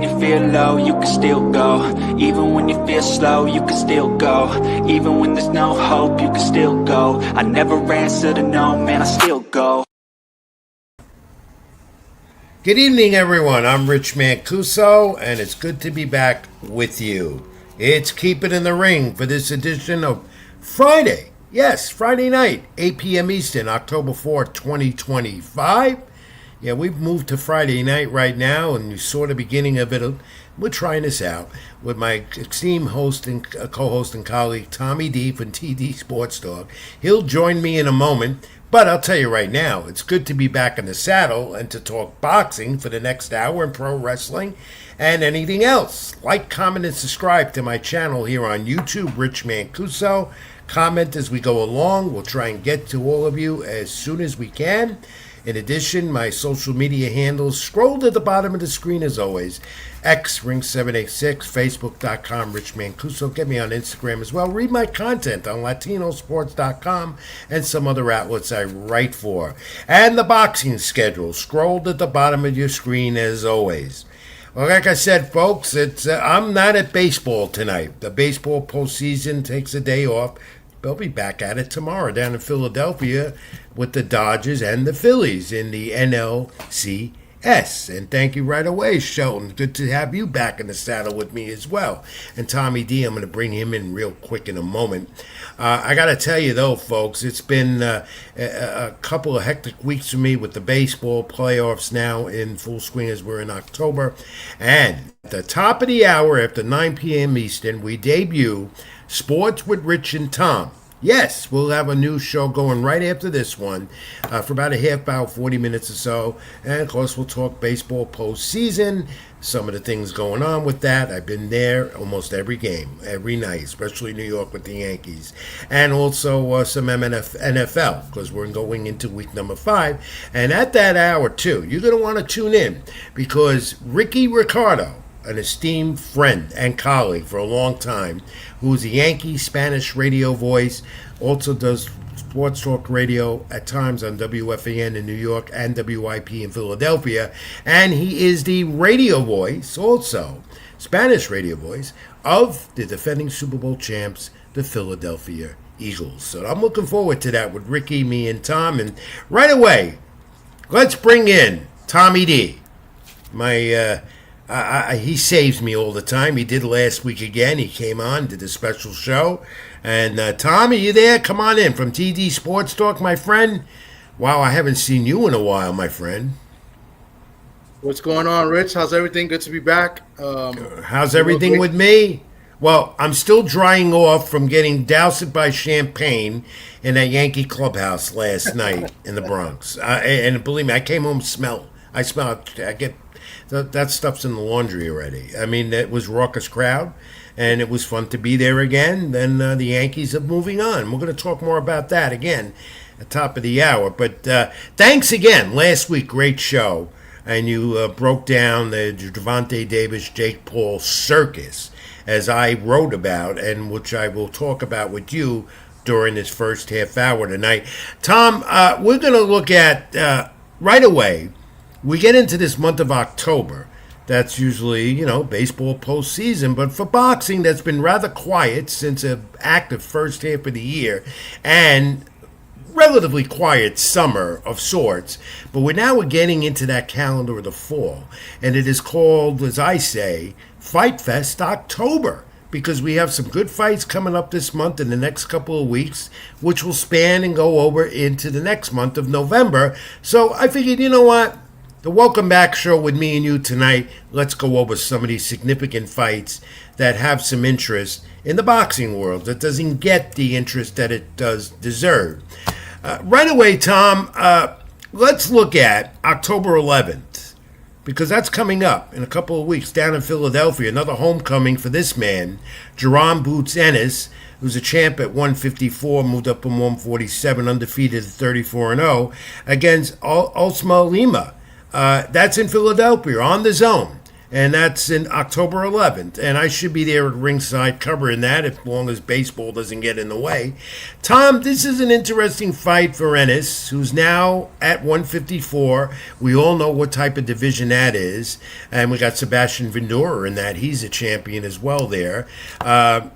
you feel low, you can still go. Even when you feel slow, you can still go. Even when there's no hope, you can still go. I never answer to no, man, I still go. Good evening, everyone. I'm Rich Mancuso, and it's good to be back with you. It's Keep It in the Ring for this edition of Friday. Yes, Friday night, 8 p.m. Eastern, October 4th, 2025. Yeah, we've moved to Friday night right now, and you saw the beginning of it. We're trying this out with my esteemed host and co-host and colleague, Tommy D from TD Sports Talk. He'll join me in a moment, but I'll tell you right now, it's good to be back in the saddle and to talk boxing for the next hour and pro wrestling and anything else. Like, comment, and subscribe to my channel here on YouTube, Rich Mancuso. Comment as we go along. We'll try and get to all of you as soon as we can. In addition, my social media handles scroll to the bottom of the screen as always. X Ring786, Facebook.com, Rich Mancuso. Get me on Instagram as well. Read my content on LatinoSports.com and some other outlets I write for. And the boxing schedule. Scroll to the bottom of your screen as always. Well, like I said, folks, I'm not at baseball tonight. The baseball postseason takes a day off. They'll be back at it tomorrow down in Philadelphia with the Dodgers and the Phillies in the NLCS. And thank you right away, Shelton. Good to have you back in the saddle with me as well. And Tommy D, I'm going to bring him in real quick in a moment. I got to tell you, though, folks, it's been a couple of hectic weeks for me with the baseball playoffs now in full swing as we're in October. And at the top of the hour after 9 p.m. Eastern, we debut Sports with Rich and Tom. Yes, we'll have a new show going right after this one for about a half hour, 40 minutes or so. And, of course, we'll talk baseball postseason, some of the things going on with that. I've been there almost every game, every night, especially New York with the Yankees. And also some NFL, because we're going into week number 5. And at that hour, too, you're going to want to tune in because Ricky Ricardo, an esteemed friend and colleague for a long time, who's a Yankee Spanish radio voice, also does sports talk radio at times on WFAN in New York and WIP in Philadelphia, and he is the radio voice, also Spanish radio voice, of the defending Super Bowl champs, the Philadelphia Eagles. So I'm looking forward to that with Ricky, me, and Tom. And right away, let's bring in Tommy D, he saves me all the time. He did last week again. He came on, did a special show. And Tom, are you there? Come on in from TD Sports Talk, my friend. Wow, I haven't seen you in a while, my friend. What's going on, Rich? How's everything? Good to be back. How's everything with me? Well, I'm still drying off from getting doused by champagne in that Yankee clubhouse last night in the Bronx. And believe me, I came home I get... That stuff's in the laundry already. I mean, it was a raucous crowd, and it was fun to be there again. Then the Yankees are moving on. We're going to talk more about that again at the top of the hour. But thanks again. Last week, great show. And you broke down the Gervonta Davis, Jake Paul circus, as I wrote about, and which I will talk about with you during this first half hour tonight. Tom, we're going to look at, right away, we get into this month of October. That's usually, baseball postseason. But for boxing, that's been rather quiet since an active first half of the year and relatively quiet summer of sorts. But we're getting into that calendar of the fall. And it is called, as I say, Fight Fest October. Because we have some good fights coming up this month in the next couple of weeks, which will span and go over into the next month of November. So I figured, you know what? The Welcome Back show with me and you tonight, let's go over some of these significant fights that have some interest in the boxing world that doesn't get the interest that it does deserve. Right away, Tom, let's look at October 11th, because that's coming up in a couple of weeks down in Philadelphia, another homecoming for this man, Jerome Boots Ennis, who's a champ at 154, moved up from 147, undefeated at 34-0, against Osma Lima. That's in Philadelphia, on the zone. and that's in October 11th. And I should be there at ringside covering that as long as baseball doesn't get in the way. Tom, this is an interesting fight for Ennis, who's now at 154. We all know what type of division that is. And we got Sebastian Vendora in that. He's a champion as well there. I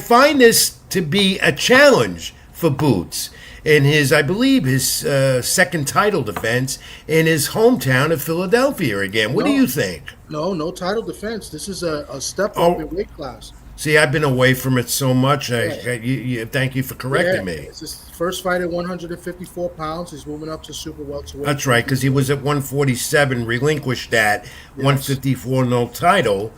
find this to be a challenge for Boots in his, I believe, his second title defense in his hometown of Philadelphia again. What do you think? No title defense. This is a step up in weight class. See, I've been away from it so much. Thank you for correcting me. It's his first fight at 154 pounds. He's moving up to super welterweight. That's right, because he was at 147, relinquished that, 154, no title.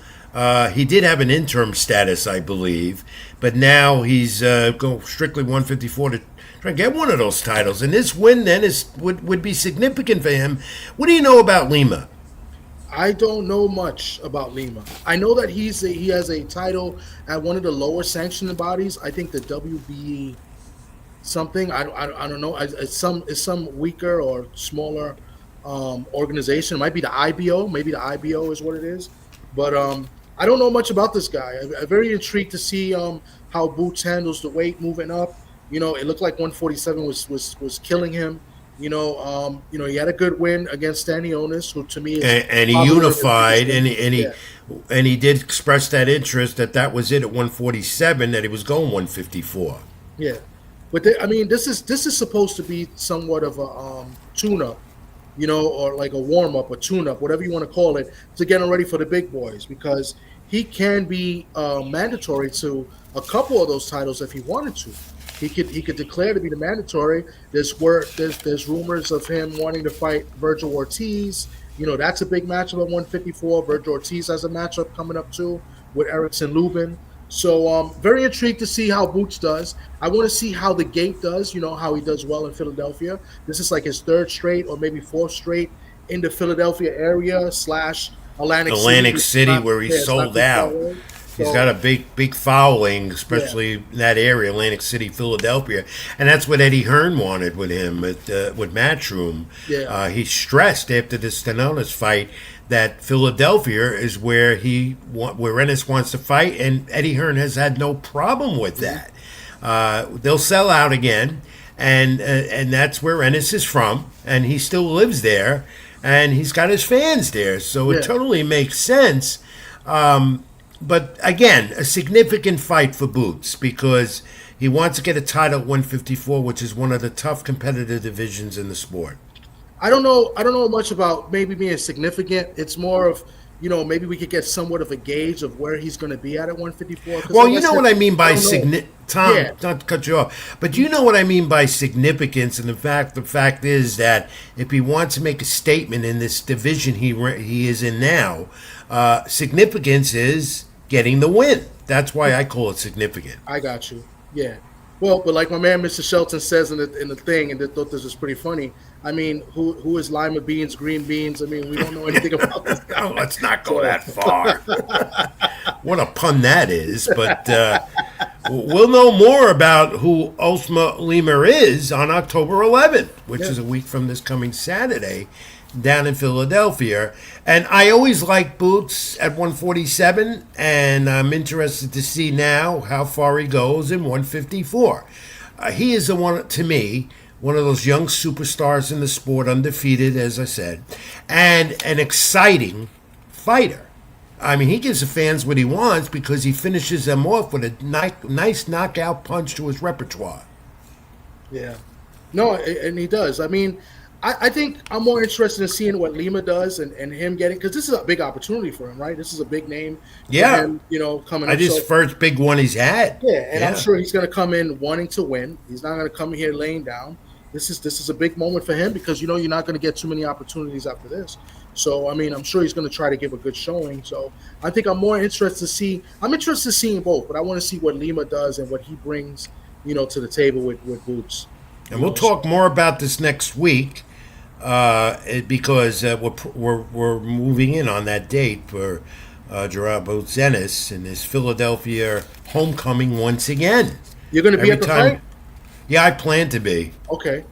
He did have an interim status, I believe, but now he's going strictly 154 to try and get one of those titles. And this win then would be significant for him. What do you know about Lima? I don't know much about Lima. I know that he has a title at one of the lower sanctioned bodies. I think the WBE something. I don't know. It's some weaker or smaller organization. It might be the IBO. Maybe the IBO is what it is. But I don't know much about this guy. I'm very intrigued to see how Boots handles the weight moving up. It looked like 147 was killing him. He had a good win against Stanionis, who to me is and he unified, and he did express that interest that was it at 147, that he was going 154. Yeah, but this is supposed to be somewhat of a tune-up, or like a warm-up, a tune-up, whatever you want to call it, to get him ready for the big boys, because he can be mandatory to a couple of those titles if he wanted to. He could declare to be the mandatory. There's rumors of him wanting to fight Virgil Ortiz. That's a big matchup at 154. Virgil Ortiz has a matchup coming up too with Erickson Lubin. So very intrigued to see how Boots does. I want to see how the Gate does. How he does well in Philadelphia. This is like his third straight or maybe fourth straight in the Philadelphia area / Atlantic City, where he sold out. He's got a big following, especially in that area, Atlantic City, Philadelphia, and that's what Eddie Hearn wanted with him with Matchroom. Yeah. He stressed after the Stanonis fight that Philadelphia is where Ennis wants to fight, and Eddie Hearn has had no problem with that. They'll sell out again, and that's where Ennis is from, and he still lives there, and he's got his fans there, so it totally makes sense. But again, a significant fight for Boots because he wants to get a title at 154, which is one of the tough competitive divisions in the sport. I don't know much about maybe being significant. It's more of, maybe we could get somewhat of a gauge of where he's going to be at 154. Well, you know what I mean by Tom, not to cut you off, but you know what I mean by significance, and the fact is that if he wants to make a statement in this division he is in now, significance is getting the win. That's why I call it significant. I got you. Yeah. Well, but like my man Mr. Shelton says in the thing, and I thought this was pretty funny. I mean, who is lima beans, green beans? I mean, we don't know anything about this guy. No, let's not go that far. What a pun that is. But we'll know more about who Ultima Lima is on October 11th, which is a week from this coming Saturday, down in Philadelphia. And I always like Boots at 147, and I'm interested to see now how far he goes in 154. He is to me, one of those young superstars in the sport, undefeated, as I said, and an exciting fighter. I mean, he gives the fans what he wants because he finishes them off with a nice knockout punch to his repertoire. Yeah. No, and he does. I mean, I think I'm more interested in seeing what Lima does and him getting, because this is a big opportunity for him, right? This is a big name for him, coming up. His first big one he's had. Yeah, and I'm sure he's going to come in wanting to win. He's not going to come in here laying down. This is a big moment for him because, you're not going to get too many opportunities after this. So, I mean, I'm sure he's going to try to give a good showing. So, I think I'm interested in seeing both, but I want to see what Lima does and what he brings, to the table with Boots. And we'll talk more about this next week because we're moving in on that date for Gerard Boots Ennis and his Philadelphia homecoming once again. You're going to be at the fight? Yeah, I plan to be. Okay.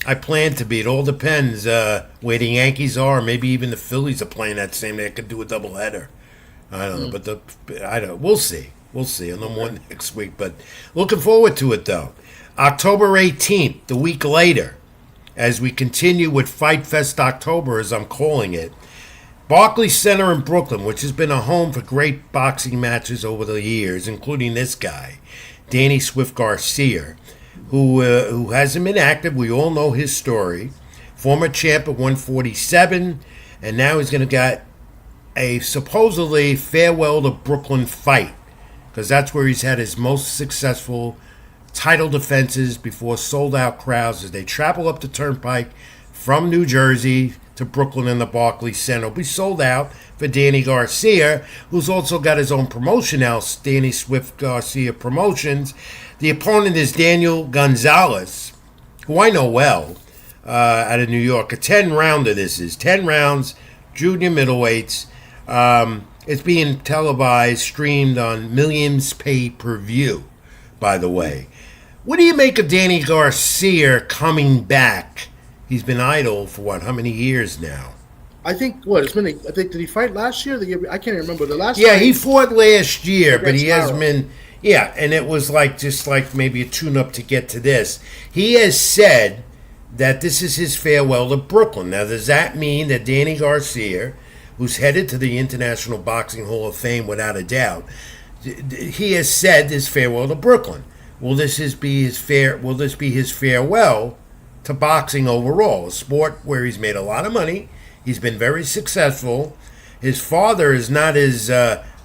I plan to be. It all depends where the Yankees are. Maybe even the Phillies are playing that same day. I could do a doubleheader. I don't know, but I don't. We'll see. We'll see. I'll know more next week. But looking forward to it though. October 18th, the week later, as we continue with Fight Fest October, as I'm calling it. Barclays Center in Brooklyn, which has been a home for great boxing matches over the years, including this guy, Danny Swift Garcia, who hasn't been active. We all know his story. Former champ at 147, and now he's going to get a supposedly farewell to Brooklyn fight, because that's where he's had his most successful title defenses before sold-out crowds as they travel up the turnpike from New Jersey to Brooklyn in the Barclays Center. Will be sold out for Danny Garcia, who's also got his own promotion house, Danny Swift Garcia Promotions. The opponent is Daniel Gonzalez, who I know well, out of New York. A 10-rounder this is. 10 rounds, junior middleweights. It's being televised, streamed on Millions pay-per-view, by the way. What do you make of Danny Garcia coming back? He's been idle for what? How many years now? I think what it's been. I think did he fight last year? The year I can't remember the last. Yeah, fight, he fought last year, but he hasn't Lara. been. Yeah, and it was like just like maybe a tune-up to get to this. He has said that this is his farewell to Brooklyn. Now, does that mean that Danny Garcia, who's headed to the International Boxing Hall of Fame without a doubt, he has said his farewell to Brooklyn? Will this be his farewell to boxing overall, a sport where he's made a lot of money? He's been very successful. His father is not as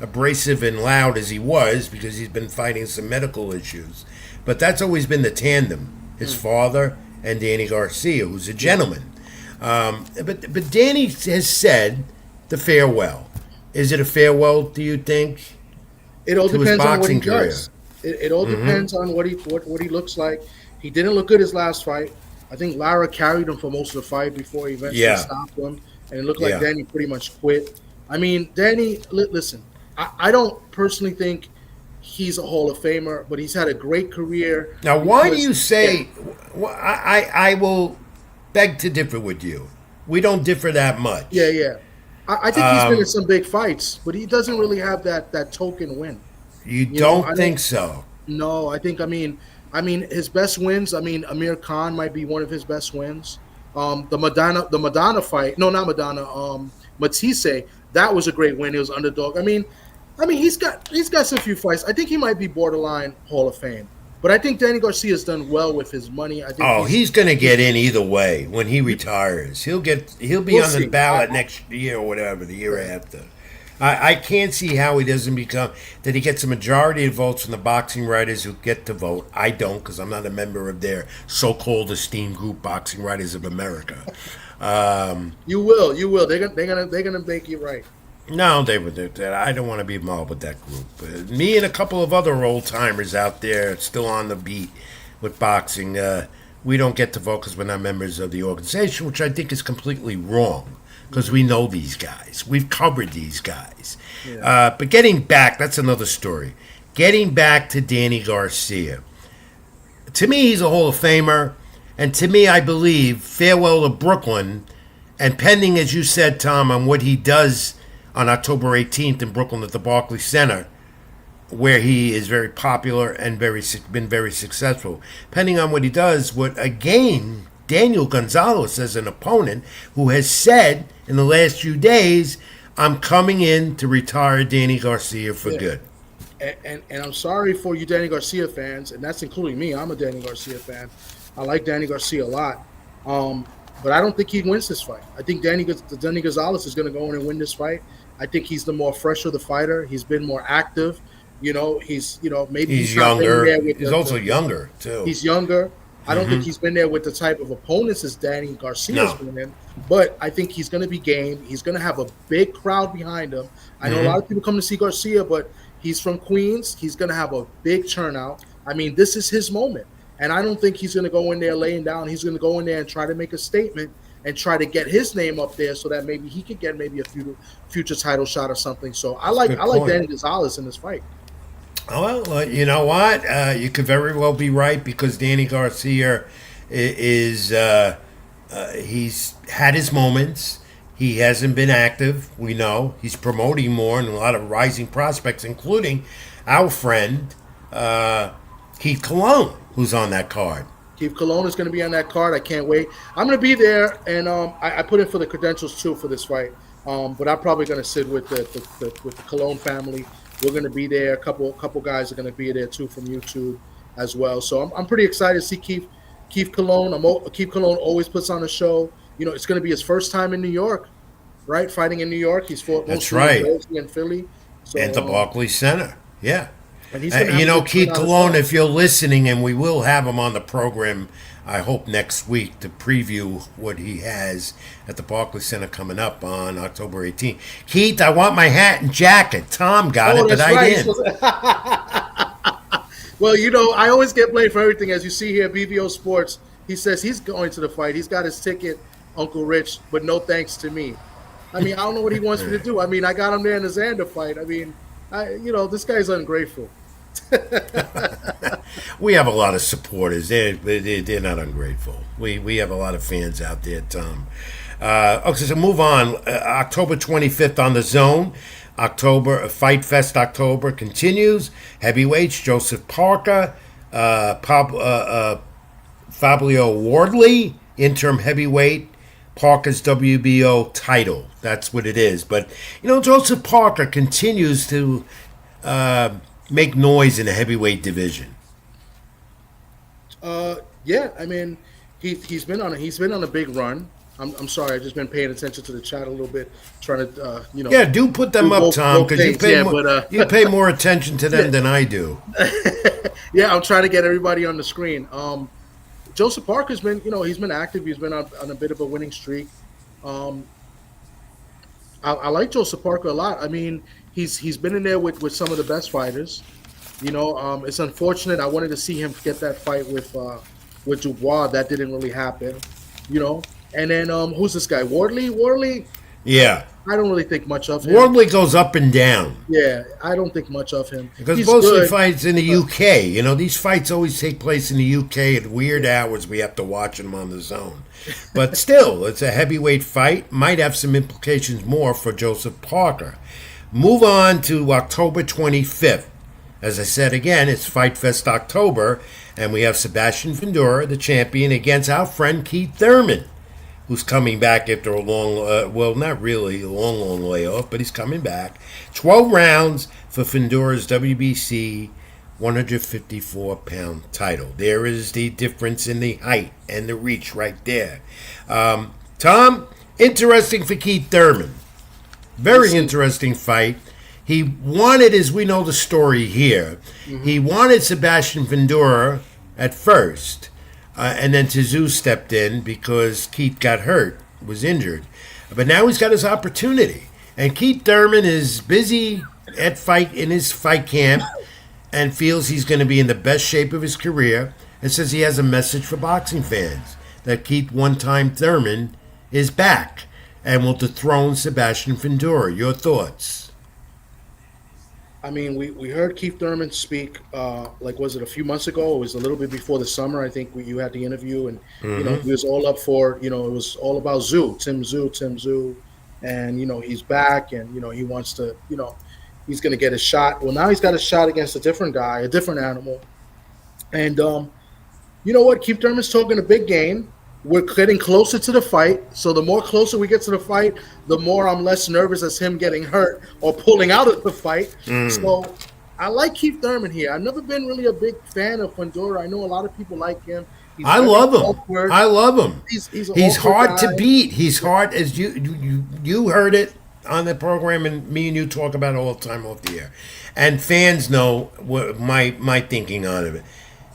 abrasive and loud as he was because he's been fighting some medical issues. But that's always been the tandem, his father and Danny Garcia, who's a gentleman. But Danny has said the farewell. Is it a farewell, do you think, It all to his depends on what he boxing career? does. It all depends on what he looks like. He didn't look good his last fight. I think Lara carried him for most of the fight before he eventually stopped him, and it looked like Danny pretty much quit. I mean, Danny, listen, I don't personally think he's a Hall of Famer, but he's had a great career. Now, why do you say? I will beg to differ with you. We don't differ that much. Yeah. I think he's been in some big fights, but he doesn't really have that token win. You don't think so? No, I think. I mean, his best wins. I mean, Amir Khan might be one of his best wins. The Madonna fight. No, not Madonna. Matisse. That was a great win. He was underdog. I mean, he's got some few fights. I think he might be borderline Hall of Fame. But I think Danny Garcia's done well with his money. I think he's going to get in either way when he retires. He'll be on the ballot next year or whatever, the year after. I can't see how he doesn't that he gets a majority of votes from the boxing writers who get to vote. I don't, because I'm not a member of their so-called esteemed group, Boxing Writers of America. You will. They're gonna make you right. No, I don't want to be involved with that group. Me and a couple of other old timers out there still on the beat with boxing. We don't get to vote because we're not members of the organization, which I think is completely wrong. Because we know these guys. We've covered these guys. Yeah. But getting back, that's another story. Getting back to Danny Garcia. To me, he's a Hall of Famer. And to me, I believe, farewell to Brooklyn, and pending, as you said, Tom, on what he does on October 18th in Brooklyn at the Barclays Center, where he is very popular and been very successful. Pending on what he does, Daniel Gonzalez as an opponent who has said in the last few days, I'm coming in to retire Danny Garcia for good. And I'm sorry for you Danny Garcia fans, and that's including me. I'm a Danny Garcia fan. I like Danny Garcia a lot. But I don't think he wins this fight. I think Danny Gonzalez is going to go in and win this fight. I think he's the more fresher the fighter. He's been more active. Maybe he's younger. He's also younger, too. He's younger. I don't think he's been there with the type of opponents as Danny Garcia's been in, but I think he's going to be game. He's going to have a big crowd behind him. I know a lot of people come to see Garcia, but he's from Queens. He's going to have a big turnout. I mean, this is his moment, and I don't think he's going to go in there laying down. He's going to go in there and try to make a statement and try to get his name up there so that maybe he could get maybe a future title shot or something. So I like Danny Gonzalez in this fight. Well, you know what? You could very well be right because Danny Garcia is he's had his moments. He hasn't been active. We know he's promoting more and a lot of rising prospects, including our friend Keith Cologne, who's on that card. Keith Cologne is going to be on that card. I can't wait. I'm going to be there, and I put in for the credentials too for this fight. But I'm probably going to sit with the Cologne family. We're going to be there. A couple guys are going to be there too from YouTube as well. So I'm pretty excited to see Keith Cologne. Keith Cologne always puts on a show. You know, it's going to be his first time in New York, right? Fighting in New York. He's fought mostly in Jersey and Philly. So, and the Barclays Center. Yeah. And he's Keith Cologne, if you're listening, and we will have him on the program, I hope next week to preview what he has at the Barclays Center coming up on October 18th. Keith, I want my hat and jacket. Tom got it, but I didn't. Well, you know, I always get blamed for everything. As you see here, BVO Sports, he says he's going to the fight. He's got his ticket, Uncle Rich, but no thanks to me. I mean, I don't know what he wants me to do. I mean, I got him there in the Xander fight. I mean, this guy's ungrateful. We have a lot of supporters. They're not ungrateful. We have a lot of fans out there, Tom. Okay, so move on. October 25th on the Zone. Fight Fest October continues. Heavyweights, Joseph Parker, Fabio Wardley, interim heavyweight, Parker's WBO title. That's what it is. But, Joseph Parker continues to make noise in the heavyweight division. Yeah, I mean, he's been on a big run. I'm sorry, I've just been paying attention to the chat a little bit, trying to Yeah, do put them up, Tom, because you pay more attention to them than I do. Yeah, I'm trying to get everybody on the screen. Joseph Parker's been, he's been active. He's been on a bit of a winning streak. I like Joseph Parker a lot. I mean, he's been in there with some of the best fighters. It's unfortunate. I wanted to see him get that fight with Dubois. That didn't really happen. And then who's this guy? Wardley? Yeah. I don't really think much of him. Wardley goes up and down. Yeah, I don't think much of him. Because he's mostly good. Fights in the UK. These fights always take place in the UK at weird hours. We have to watch them on the Zone. But still, it's a heavyweight fight. Might have some implications more for Joseph Parker. Move on to October 25th. As I said again, it's Fight Fest October. And we have Sebastian Fundora, the champion, against our friend Keith Thurman, who's coming back after a long, not really a long layoff, but he's coming back. 12 rounds for Fundora's WBC 154-pound title. There is the difference in the height and the reach right there. Tom, interesting for Keith Thurman. Very interesting fight. He wanted, as we know the story here, he wanted Sebastian Fundora at first. And then Tszyu stepped in because Keith got hurt, was injured. But now he's got his opportunity. And Keith Thurman is busy in his fight camp and feels he's going to be in the best shape of his career and says he has a message for boxing fans that Keith one-time Thurman is back and will dethrone Sebastian Fundora. Your thoughts? I mean, we heard Keith Thurman speak, was it a few months ago? It was a little bit before the summer. I think you had the interview, and he was all up for, it was all about Tim Tszyu, and he's back, and he wants to, he's going to get a shot. Well, now he's got a shot against a different guy, a different animal, and you know what? Keith Thurman's talking a big game. We're getting closer to the fight, so the more closer we get to the fight, the more I'm less nervous as him getting hurt or pulling out of the fight. So I like Keith Thurman here. I've never been really a big fan of Fundora. I know a lot of people like him. I love him. He's hard guy. To beat. He's hard, as you heard it on the program, and me and you talk about it all the time off the air. And fans know what my thinking on it.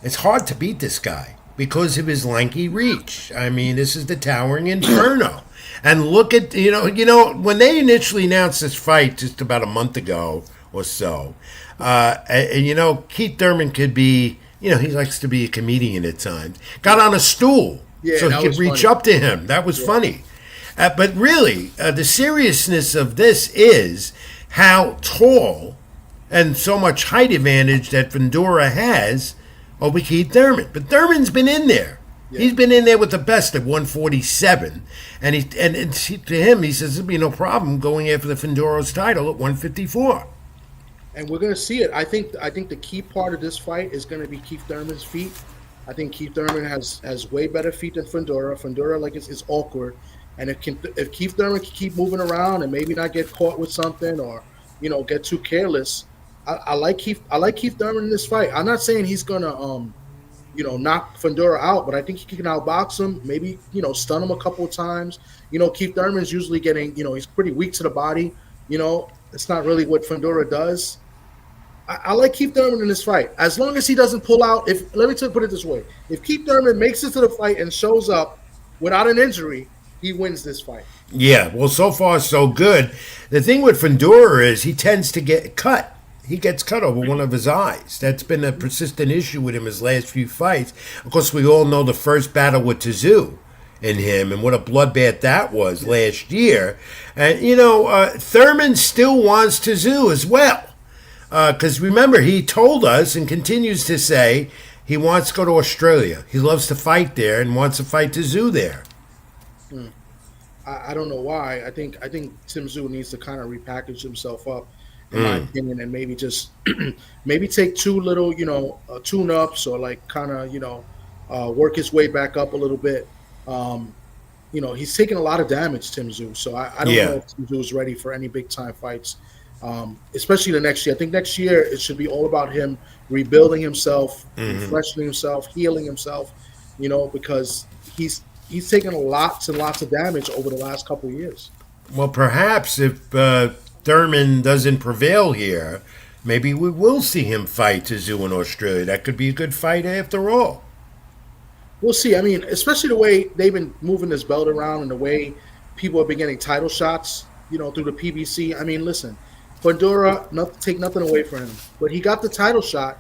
It's hard to beat this guy because of his lanky reach. I mean, this is the towering inferno. And look at, when they initially announced this fight just about a month ago or so, Keith Thurman could be, he likes to be a comedian at times, got on a stool so he could reach up to him. That was funny. But really, the seriousness of this is how tall and so much height advantage that Fundora has over Keith Thurman. But Thurman's been in there. Yeah. He's been in there with the best at 147, and to him he says there'd be no problem going after the Fendoros title at 154. And we're gonna see it. I think the key part of this fight is gonna be Keith Thurman's feet. I think Keith Thurman has way better feet than Fundora. Fundora, like, it's awkward, and if Keith Thurman can keep moving around and maybe not get caught with something, or get too careless, I like Keith Thurman in this fight. I'm not saying he's gonna knock Fundora out, but I think he can outbox him. Maybe stun him a couple of times. Keith Thurman's usually getting he's pretty weak to the body. It's not really what Fundora does. I like Keith Thurman in this fight, as long as he doesn't pull out. Let me put it this way: if Keith Thurman makes it to the fight and shows up without an injury, he wins this fight. Yeah, well, so far so good. The thing with Fundora is he tends to get cut. He gets cut over one of his eyes. That's been a persistent issue with him his last few fights. Of course, we all know the first battle with Tszyu in him and what a bloodbath that was last year. And, Thurman still wants Tszyu as well. Because remember, he told us and continues to say he wants to go to Australia. He loves to fight there and wants to fight Tszyu there. I don't know why. I think Tim Tszyu needs to kind of repackage himself up, in my opinion, and maybe just maybe take two little tune-ups, or like kind of work his way back up a little bit. He's taking a lot of damage, Tim Tszyu. So I don't know if Tim Tszyu is ready for any big-time fights. Especially the next year. I think next year it should be all about him rebuilding himself, refreshing himself, healing himself, because he's taken lots and lots of damage over the last couple of years. Well, perhaps if Thurman doesn't prevail here, maybe we will see him fight Tszyu in Australia. That could be a good fight after all. We'll see. I mean, especially the way they've been moving this belt around and the way people have been getting title shots, through the PBC. I mean, listen, Fundora, take nothing away from him, but he got the title shot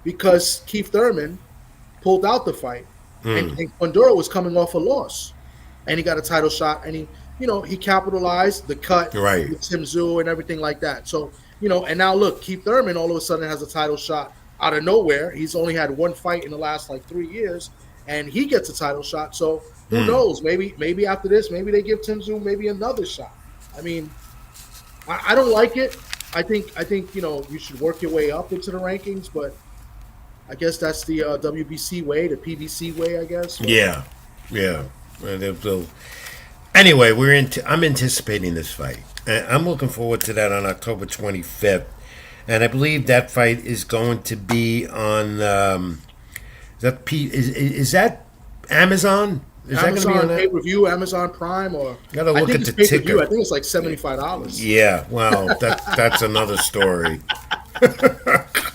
because Keith Thurman pulled out the fight, and Fundora was coming off a loss, and he got a title shot, and he capitalized the cut with Tim Tszyu and everything like that. So and now look, Keith Thurman all of a sudden has a title shot out of nowhere. He's only had one fight in the last 3 years, and he gets a title shot. So who knows? Maybe after this, maybe they give Tim Tszyu maybe another shot. I mean, I don't like it. I think you should work your way up into the rankings, but I guess that's the WBC way, the PBC way, I guess. Yeah. Anyway, I'm anticipating this fight. I'm looking forward to that on October 25th, and I believe that fight is going to be on. Is that Amazon? Is Amazon that going to be on pay-per-view, Amazon Prime, or gotta look at the ticket. I think it's like $75. Yeah, well, that's another story.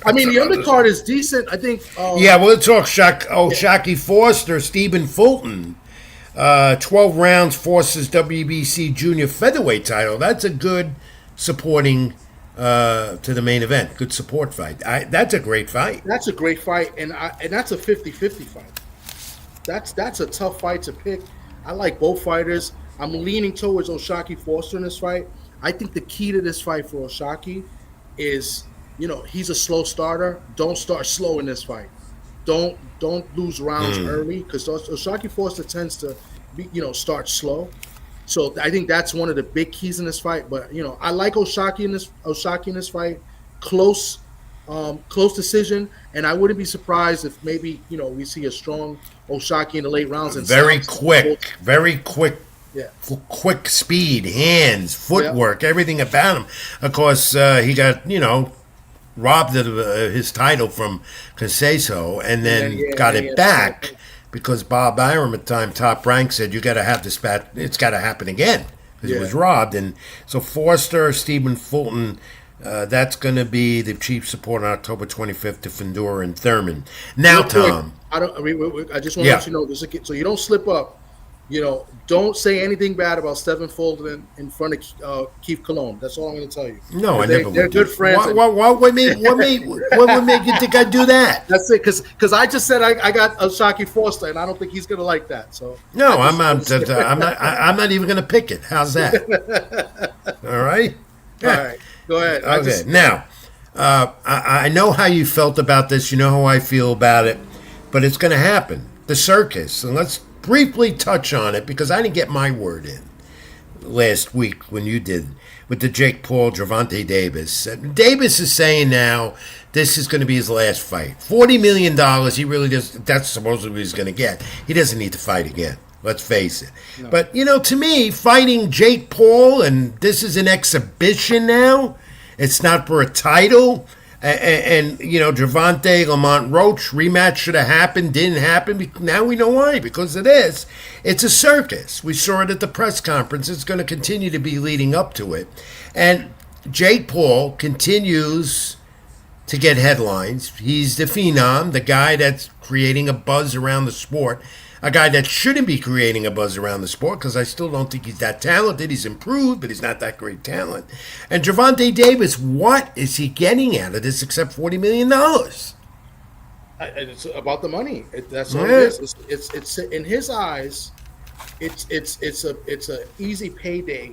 I mean, the undercard is decent. I think. We'll talk Shockey Foster, Stephen Fulton. 12 rounds forces WBC junior featherweight title. That's a good supporting to the main event. Good support fight. That's a great fight. That's a great fight, and that's a 50-50 fight. That's a tough fight to pick. I like both fighters. I'm leaning towards O'Shaquie Foster in this fight. I think the key to this fight for O'Shaquie is, he's a slow starter. Don't start slow in this fight. Don't lose rounds early, because O'Shaquie Foster tends to start slow. So I think that's one of the big keys in this fight. But I like O'Shaquie in this fight. Close decision, and I wouldn't be surprised if maybe we see a strong O'Shaquie in the late rounds. And very quick, yeah, quick speed, hands, footwork, everything about him. Of course, he got robbed of his title from Conceição, and then got it back because Bob Arum at the time, Top Rank, said you got to have this bat. It's got to happen again because it was robbed. And so Forster, Stephen Fulton. That's going to be the chief support on October 25th to Fundora and Thurman. Now, Tom. I just want to let you know this, so you don't slip up. Don't say anything bad about Stephen Fulton in front of Keith Cologne. That's all I'm going to tell you. No, I never would. They're good friends. What would make you think I'd do that? That's it, because I just said I got O'Shaquie Foster, and I don't think he's going to like that. So no, I'm not even going to pick it. How's that? All right. All right. Go ahead. Okay. Now, I know how you felt about this. You know how I feel about it. But it's going to happen. the circus, and let's briefly touch on it because I didn't get my word in last week when you did with the Jake Paul, Gervonta Davis. Davis is saying now this is going to be his last fight. $40 million, he really does. That's supposedly what he's going to get. He doesn't need to fight again. Let's face it. No. But, to me, fighting Jake Paul, and this is an exhibition now. It's not for a title. And Gervonta, Lamont Roach, rematch should have happened, didn't happen. Now we know why, because of this. It's a circus. We saw it at the press conference. It's going to continue to be leading up to it. And Jake Paul continues to get headlines. He's the phenom, the guy that's creating a buzz around the sport. A guy that shouldn't be creating a buzz around the sport because I still don't think he's that talented. He's improved, but he's not that great talent. And Gervonta Davis, what is he getting out of this except $40 million? It's about the money. That's all it is. It's in his eyes. It's a easy payday,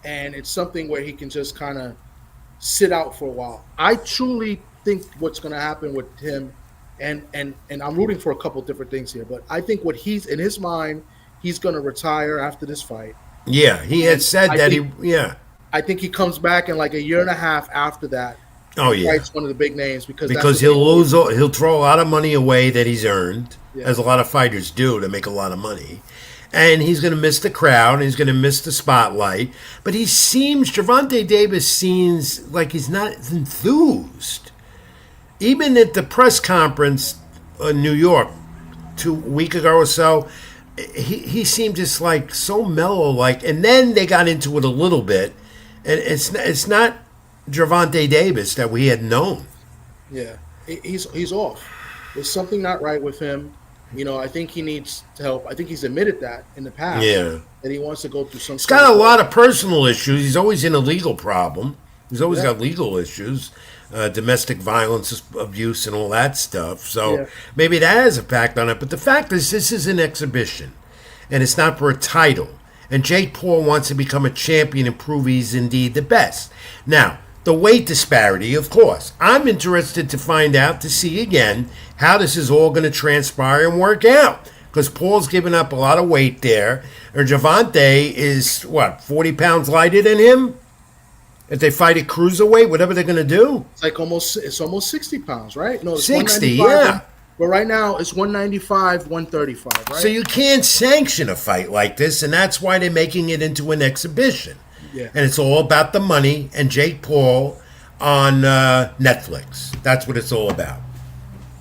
and it's something where he can just kind of sit out for a while. I truly think what's going to happen with him. And I'm rooting for a couple different things here, but I think what he's in his mind, he's going to retire after this fight. Yeah, he had said that I think he comes back in like a year and a half after that. Oh yeah, fights one of the big names because he'll throw a lot of money away that he's earned, as a lot of fighters do to make a lot of money, and he's going to miss the crowd, and he's going to miss the spotlight. But Gervonta Davis seems like he's not enthused. Even at the press conference in New York 2 weeks ago or so, he seemed just like so mellow. And then they got into it a little bit, and it's not Gervonta Davis that we had known. Yeah, he's off. There's something not right with him. I think he needs help. I think he's admitted that in the past. Yeah, that he wants to go through some. He's got a lot of personal issues. He's always in a legal problem. He's always got legal issues. Domestic violence, abuse, and all that stuff. So maybe that has a fact on it. But the fact is, this is an exhibition, and it's not for a title. And Jake Paul wants to become a champion and prove he's indeed the best. Now, the weight disparity, of course. I'm interested to find out, to see again, how this is all going to transpire and work out. Because Paul's given up a lot of weight there. Or Gervonta is, 40 pounds lighter than him? If they fight at cruiserweight, whatever they're going to do. It's almost 60 pounds, right? No, it's 60, yeah. But right now, it's 195, 135, right? So you can't sanction a fight like this, and that's why they're making it into an exhibition. Yeah. And it's all about the money and Jake Paul on Netflix. That's what it's all about.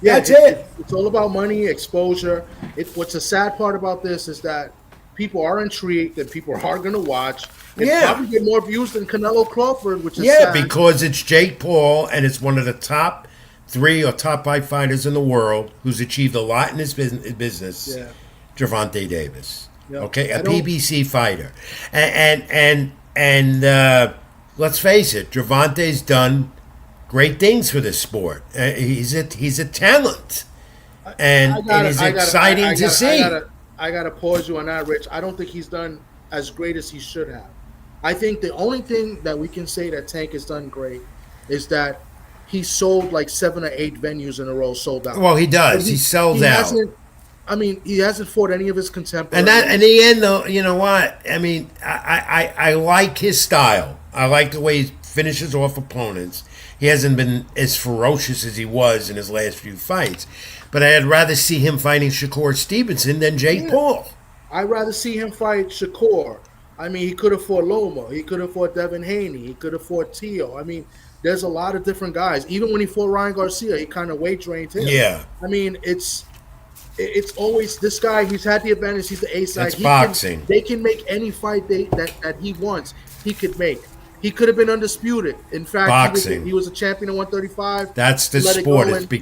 Yeah, that's it. It's all about money, exposure. What's the sad part about this is that people are intrigued, that people are going to watch. And probably get more views than Canelo Crawford, which is sad. Because it's Jake Paul, and it's one of the top 3 or top 5 fighters in the world who's achieved a lot in his business. Yeah. Gervonta Davis, okay, a PBC fighter, and let's face it, Gervonta's done great things for this sport. He's a talent, and it is exciting to see. I gotta pause you on that, Rich. I don't think he's done as great as he should have. I think the only thing that we can say that Tank has done great is that he sold like 7 or 8 venues in a row, sold out. Well, he does. He sells out. He hasn't fought any of his contemporaries. And in the end, though, you know what? I like his style. I like the way he finishes off opponents. He hasn't been as ferocious as he was in his last few fights. But I'd rather see him fighting Shakur Stevenson than Jake Paul. I'd rather see him fight Shakur. He could have fought Loma. He could have fought Devin Haney. He could have fought Tio. There's a lot of different guys. Even when he fought Ryan Garcia, he kind of weight drained him. Yeah. It's always this guy. He's had the advantage. He's the A side. That's boxing. They can make any fight that he wants. He could make. He could have been undisputed. In fact, boxing. He was a champion in 135. That's the sport. It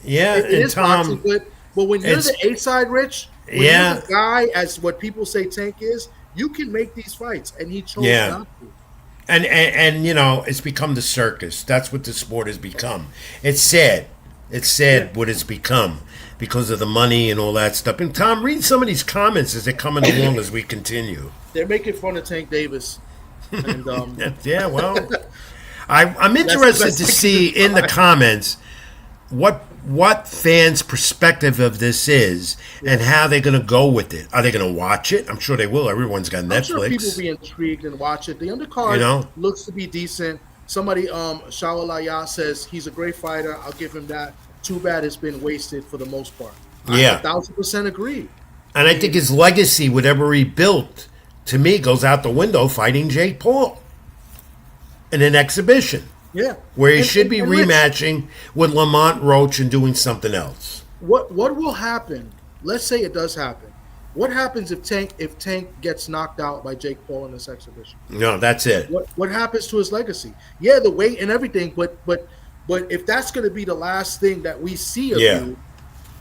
is boxing. But when you're the A side, Rich, when you're the guy, as what people say Tank is, you can make these fights, and he chose not to. And it's become the circus. That's what the sport has become. It's sad. It's sad what it's become because of the money and all that stuff. And Tom, read some of these comments as they're coming along as we continue. They're making fun of Tank Davis. And, I'm interested to see in the comments what what fans' perspective of this is and how they're going to go with it. Are they going to watch it? I'm sure they will. Everyone's got Netflix. I'm sure people will be intrigued and watch it. The undercard looks to be decent. Somebody, Shawalaya says he's a great fighter. I'll give him that. Too bad it's been wasted for the most part. Yeah. 1,000% agree. And I think his legacy, whatever he built, to me, goes out the window fighting Jake Paul in an exhibition. Yeah. Where he should be rematching with Lamont Roach and doing something else. What will happen? Let's say it does happen. What happens if Tank gets knocked out by Jake Paul in this exhibition? No, that's it. What happens to his legacy? Yeah, the weight and everything, but if that's going to be the last thing that we see of you,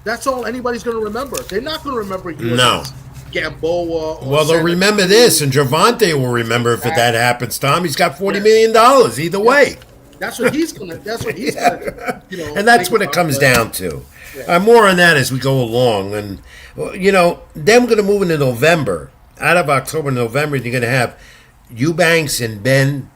that's all anybody's going to remember. They're not going to remember you as Gamboa. Well, they'll remember this, and Gervonta will remember if that happens. Tom, he's got $40 million either way. That's what he's gonna. That's what he's gonna. And that's what it comes down to. Yeah. More on that as we go along, and then we're gonna move into November. Out of October, November, you're gonna have Eubanks and Ben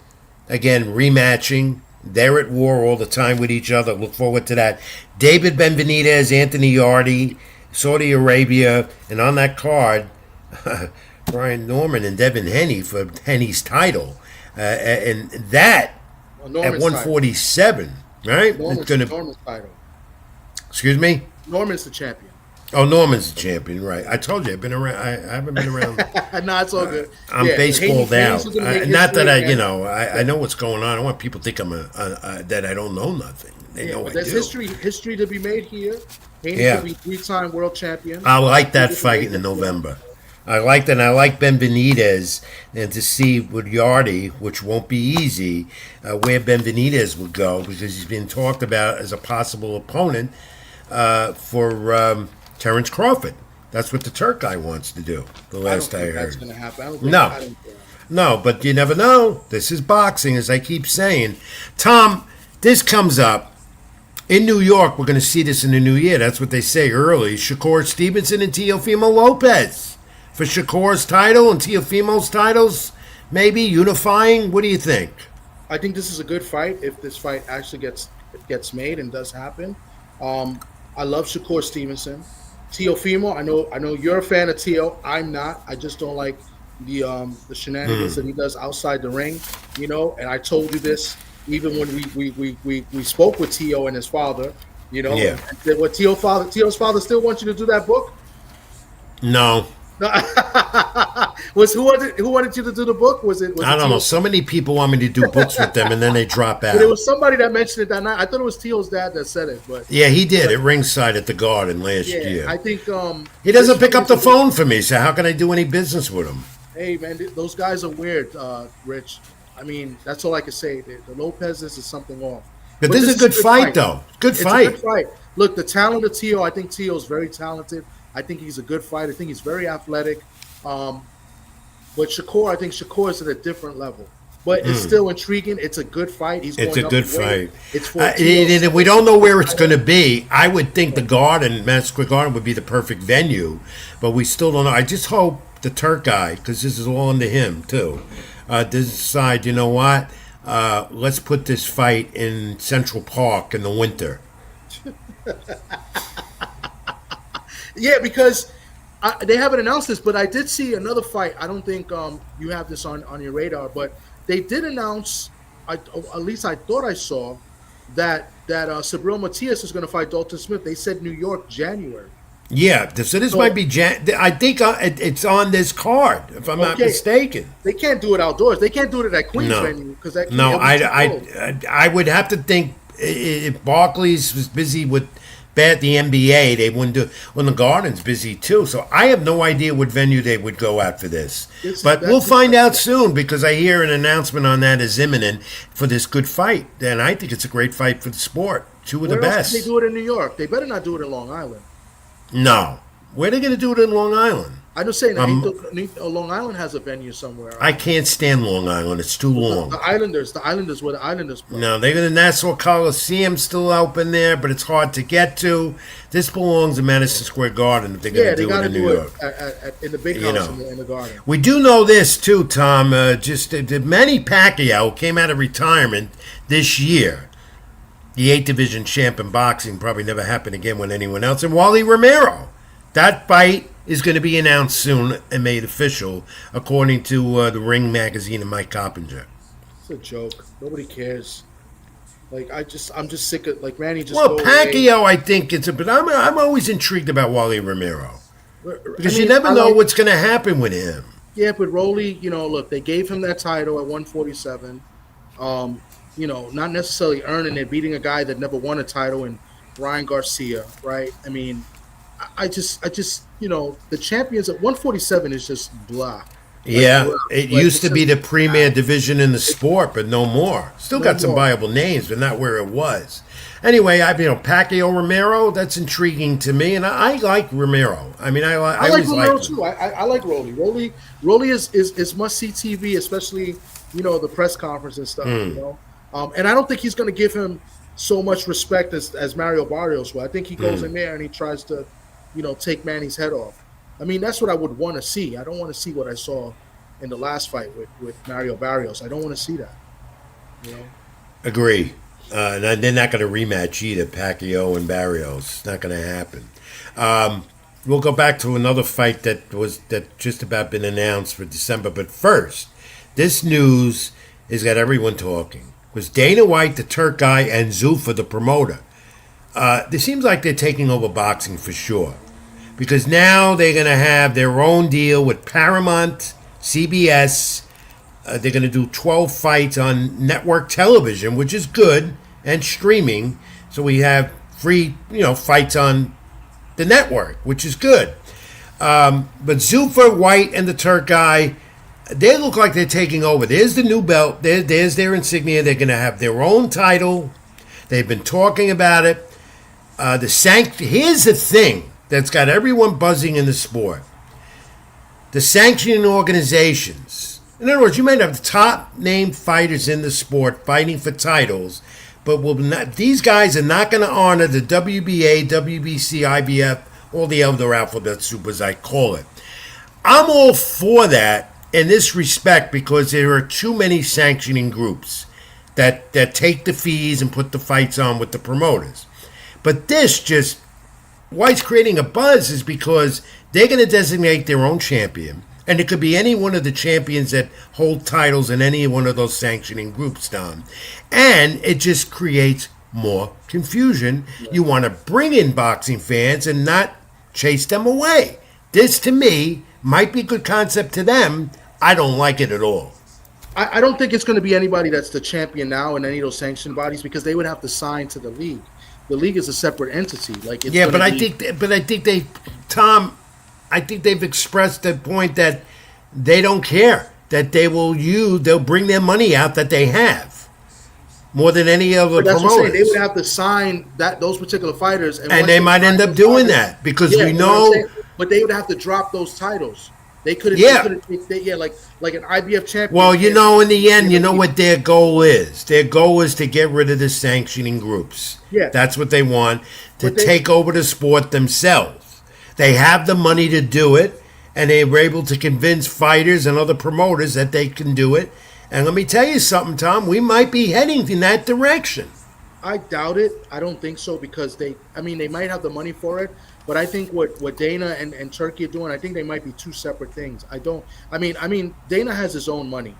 again rematching. They're at war all the time with each other. Look forward to that. David Benavidez, Anthony Yarde, Saudi Arabia, and on that card, Brian Norman and Devin Haney for Haney's title, and that. At 147, title. Right? Norman's title. Excuse me? Norman's the champion. Oh, Norman's the champion, right. I told you, I've been around. I haven't been around. No, it's all good. I'm baseballed out. Not that I know what's going on. I want people to think I'm that I don't know nothing. They know I there's do. history to be made here. Haney will be 3-time world champion. I like that fight in November. I like that. And I like Benavidez, and to see with Yarde, which won't be easy, where Benavidez would go, because he's been talked about as a possible opponent for Terrence Crawford. That's what the Turk guy wants to do. The last I heard, that's going to happen. No, but you never know. This is boxing, as I keep saying. Tom, this comes up in New York. We're going to see this in the new year. That's what they say early. Shakur Stevenson and Teofimo Lopez. For Shakur's title and Teofimo's titles, maybe unifying. What do you think? I think this is a good fight. If this fight actually gets made and does happen, I love Shakur Stevenson. Teofimo, I know you're a fan of Teo. I'm not. I just don't like the shenanigans that he does outside the ring. And I told you this even when we spoke with Teo and his father. Yeah. What Teo's father still wants you to do that book? No. Who wanted you to do the book? Was it? I don't know. So many people want me to do books with them, and then they drop out. But it was somebody that mentioned it that night. I thought it was Teal's dad that said it, but yeah, he did at ringside at the Garden last year. I think he doesn't pick up the phone for me. So how can I do any business with him? Hey man, those guys are weird, Rich. I mean, that's all I can say. The Lopez's is something off. But this is a good fight, though. Good fight. It's a good fight. Look, the talent of Teo. I think Teo's very talented. I think he's a good fighter. I think he's very athletic. But Shakur, I think Shakur is at a different level. But it's still intriguing. It's a good fight. It's a good fight. It's we don't know where it's going to be. I would think the Garden, Madison Square Garden, would be the perfect venue. But we still don't know. I just hope the Turk guy, because this is all under him, too, decide, you know what? Let's put this fight in Central Park in the winter. Yeah, because they haven't announced this, but I did see another fight. I don't think you have this on your radar, but they did announce, at least I thought I saw, that Sabril Matias is going to fight Dalton Smith. They said New York, January. Yeah, so this might be I think it's on this card, if I'm not mistaken. They can't do it outdoors. They can't do it at that Queens venue. I would have to think if Barclays was busy with the NBA, they wouldn't do it. Well, the Garden's busy too, so I have no idea what venue they would go at for this. But we'll find out soon, because I hear an announcement on that is imminent for this good fight, and I think it's a great fight for the sport. Two of the best. Where else can they do it in New York? They better not do it in Long Island. No. Where are they going to do it in Long Island? I'm just saying, Long Island has a venue somewhere. I can't stand Long Island. It's too long. The Islanders where the Islanders play. No, they're in the Nassau Coliseum still open there, but it's hard to get to. This belongs in Madison Square Garden if they're going to do it in New York. In the big house in the Garden. We do know this, too, Tom. Manny Pacquiao came out of retirement this year. the 8 division champ in boxing probably never happen again with anyone else. And Wally Romero, that fight is going to be announced soon and made official, according to the Ring magazine and Mike Coppinger. It's a joke. Nobody cares. Like I'm just sick of like Manny just. Well, go Pacquiao, away. I think it's a, but I'm always intrigued about Wally Romero because I mean, you never I know like- what's going to happen with him. Yeah, but Rolly, look, they gave him that title at 147. Not necessarily earning it, beating a guy that never won a title in Ryan Garcia, right? I mean, I just, the champions at 147 is just blah. Yeah, Blah. it Like, used to it's be the just- premier division in the sport, but no more. Still No got some more. viable names, but not where it was. Anyway, Pacquiao Romero, that's intriguing to me, and I like Romero. I mean, I I like always Romero liked him. too. I like Rolly. Rolly is must see TV, especially the press conference and stuff. And I don't think he's going to give him so much respect as Mario Barrios will. I think he goes in there and he tries to, take Manny's head off. I mean, that's what I would want to see. I don't want to see what I saw in the last fight with Mario Barrios. I don't want to see that. Agree. And they're not going to rematch either, Pacquiao and Barrios. It's not going to happen. We'll go back to another fight that just about been announced for December. But first, this news has got everyone talking. Was Dana White, the Turk guy, and Zuffa, the promoter. It seems like they're taking over boxing for sure. Because now they're going to have their own deal with Paramount, CBS. They're going to do 12 fights on network television, which is good, and streaming. So we have free, fights on the network, which is good. But Zuffa, White, and the Turk guy, they look like they're taking over. There's the new belt. There's their insignia. They're going to have their own title. They've been talking about it. Here's the thing that's got everyone buzzing in the sport. The sanctioning organizations. In other words, you might have the top named fighters in the sport fighting for titles, but these guys are not going to honor the WBA, WBC, IBF, all the other alphabet soup, as I call it. I'm all for that in this respect because there are too many sanctioning groups that take the fees and put the fights on with the promoters. But White's creating a buzz is because they're going to designate their own champion. And it could be any one of the champions that hold titles in any one of those sanctioning groups, Tom. And it just creates more confusion. You want to bring in boxing fans and not chase them away. This, to me, might be a good concept to them. I don't like it at all. I don't think it's going to be anybody that's the champion now in any of those sanctioned bodies because they would have to sign to the league. The league is a separate entity. I think they've expressed the point that they don't care, that they'll bring their money out that they have more than any other That's what I'm saying. promoters. They would have to sign those particular fighters, And they might end up doing that because we know. But they would have to drop those titles. They couldn't. Yeah. Like an IBF champion. Well, in the end, you know what their goal is. Their goal is to get rid of the sanctioning groups. Yeah. That's what they want, to take over the sport themselves. They have the money to do it, and they were able to convince fighters and other promoters that they can do it. And let me tell you something, Tom, we might be heading in that direction. I doubt it. I don't think so because they might have the money for it, but I think what Dana and Turkey are doing, I think they might be two separate things. Dana has his own money,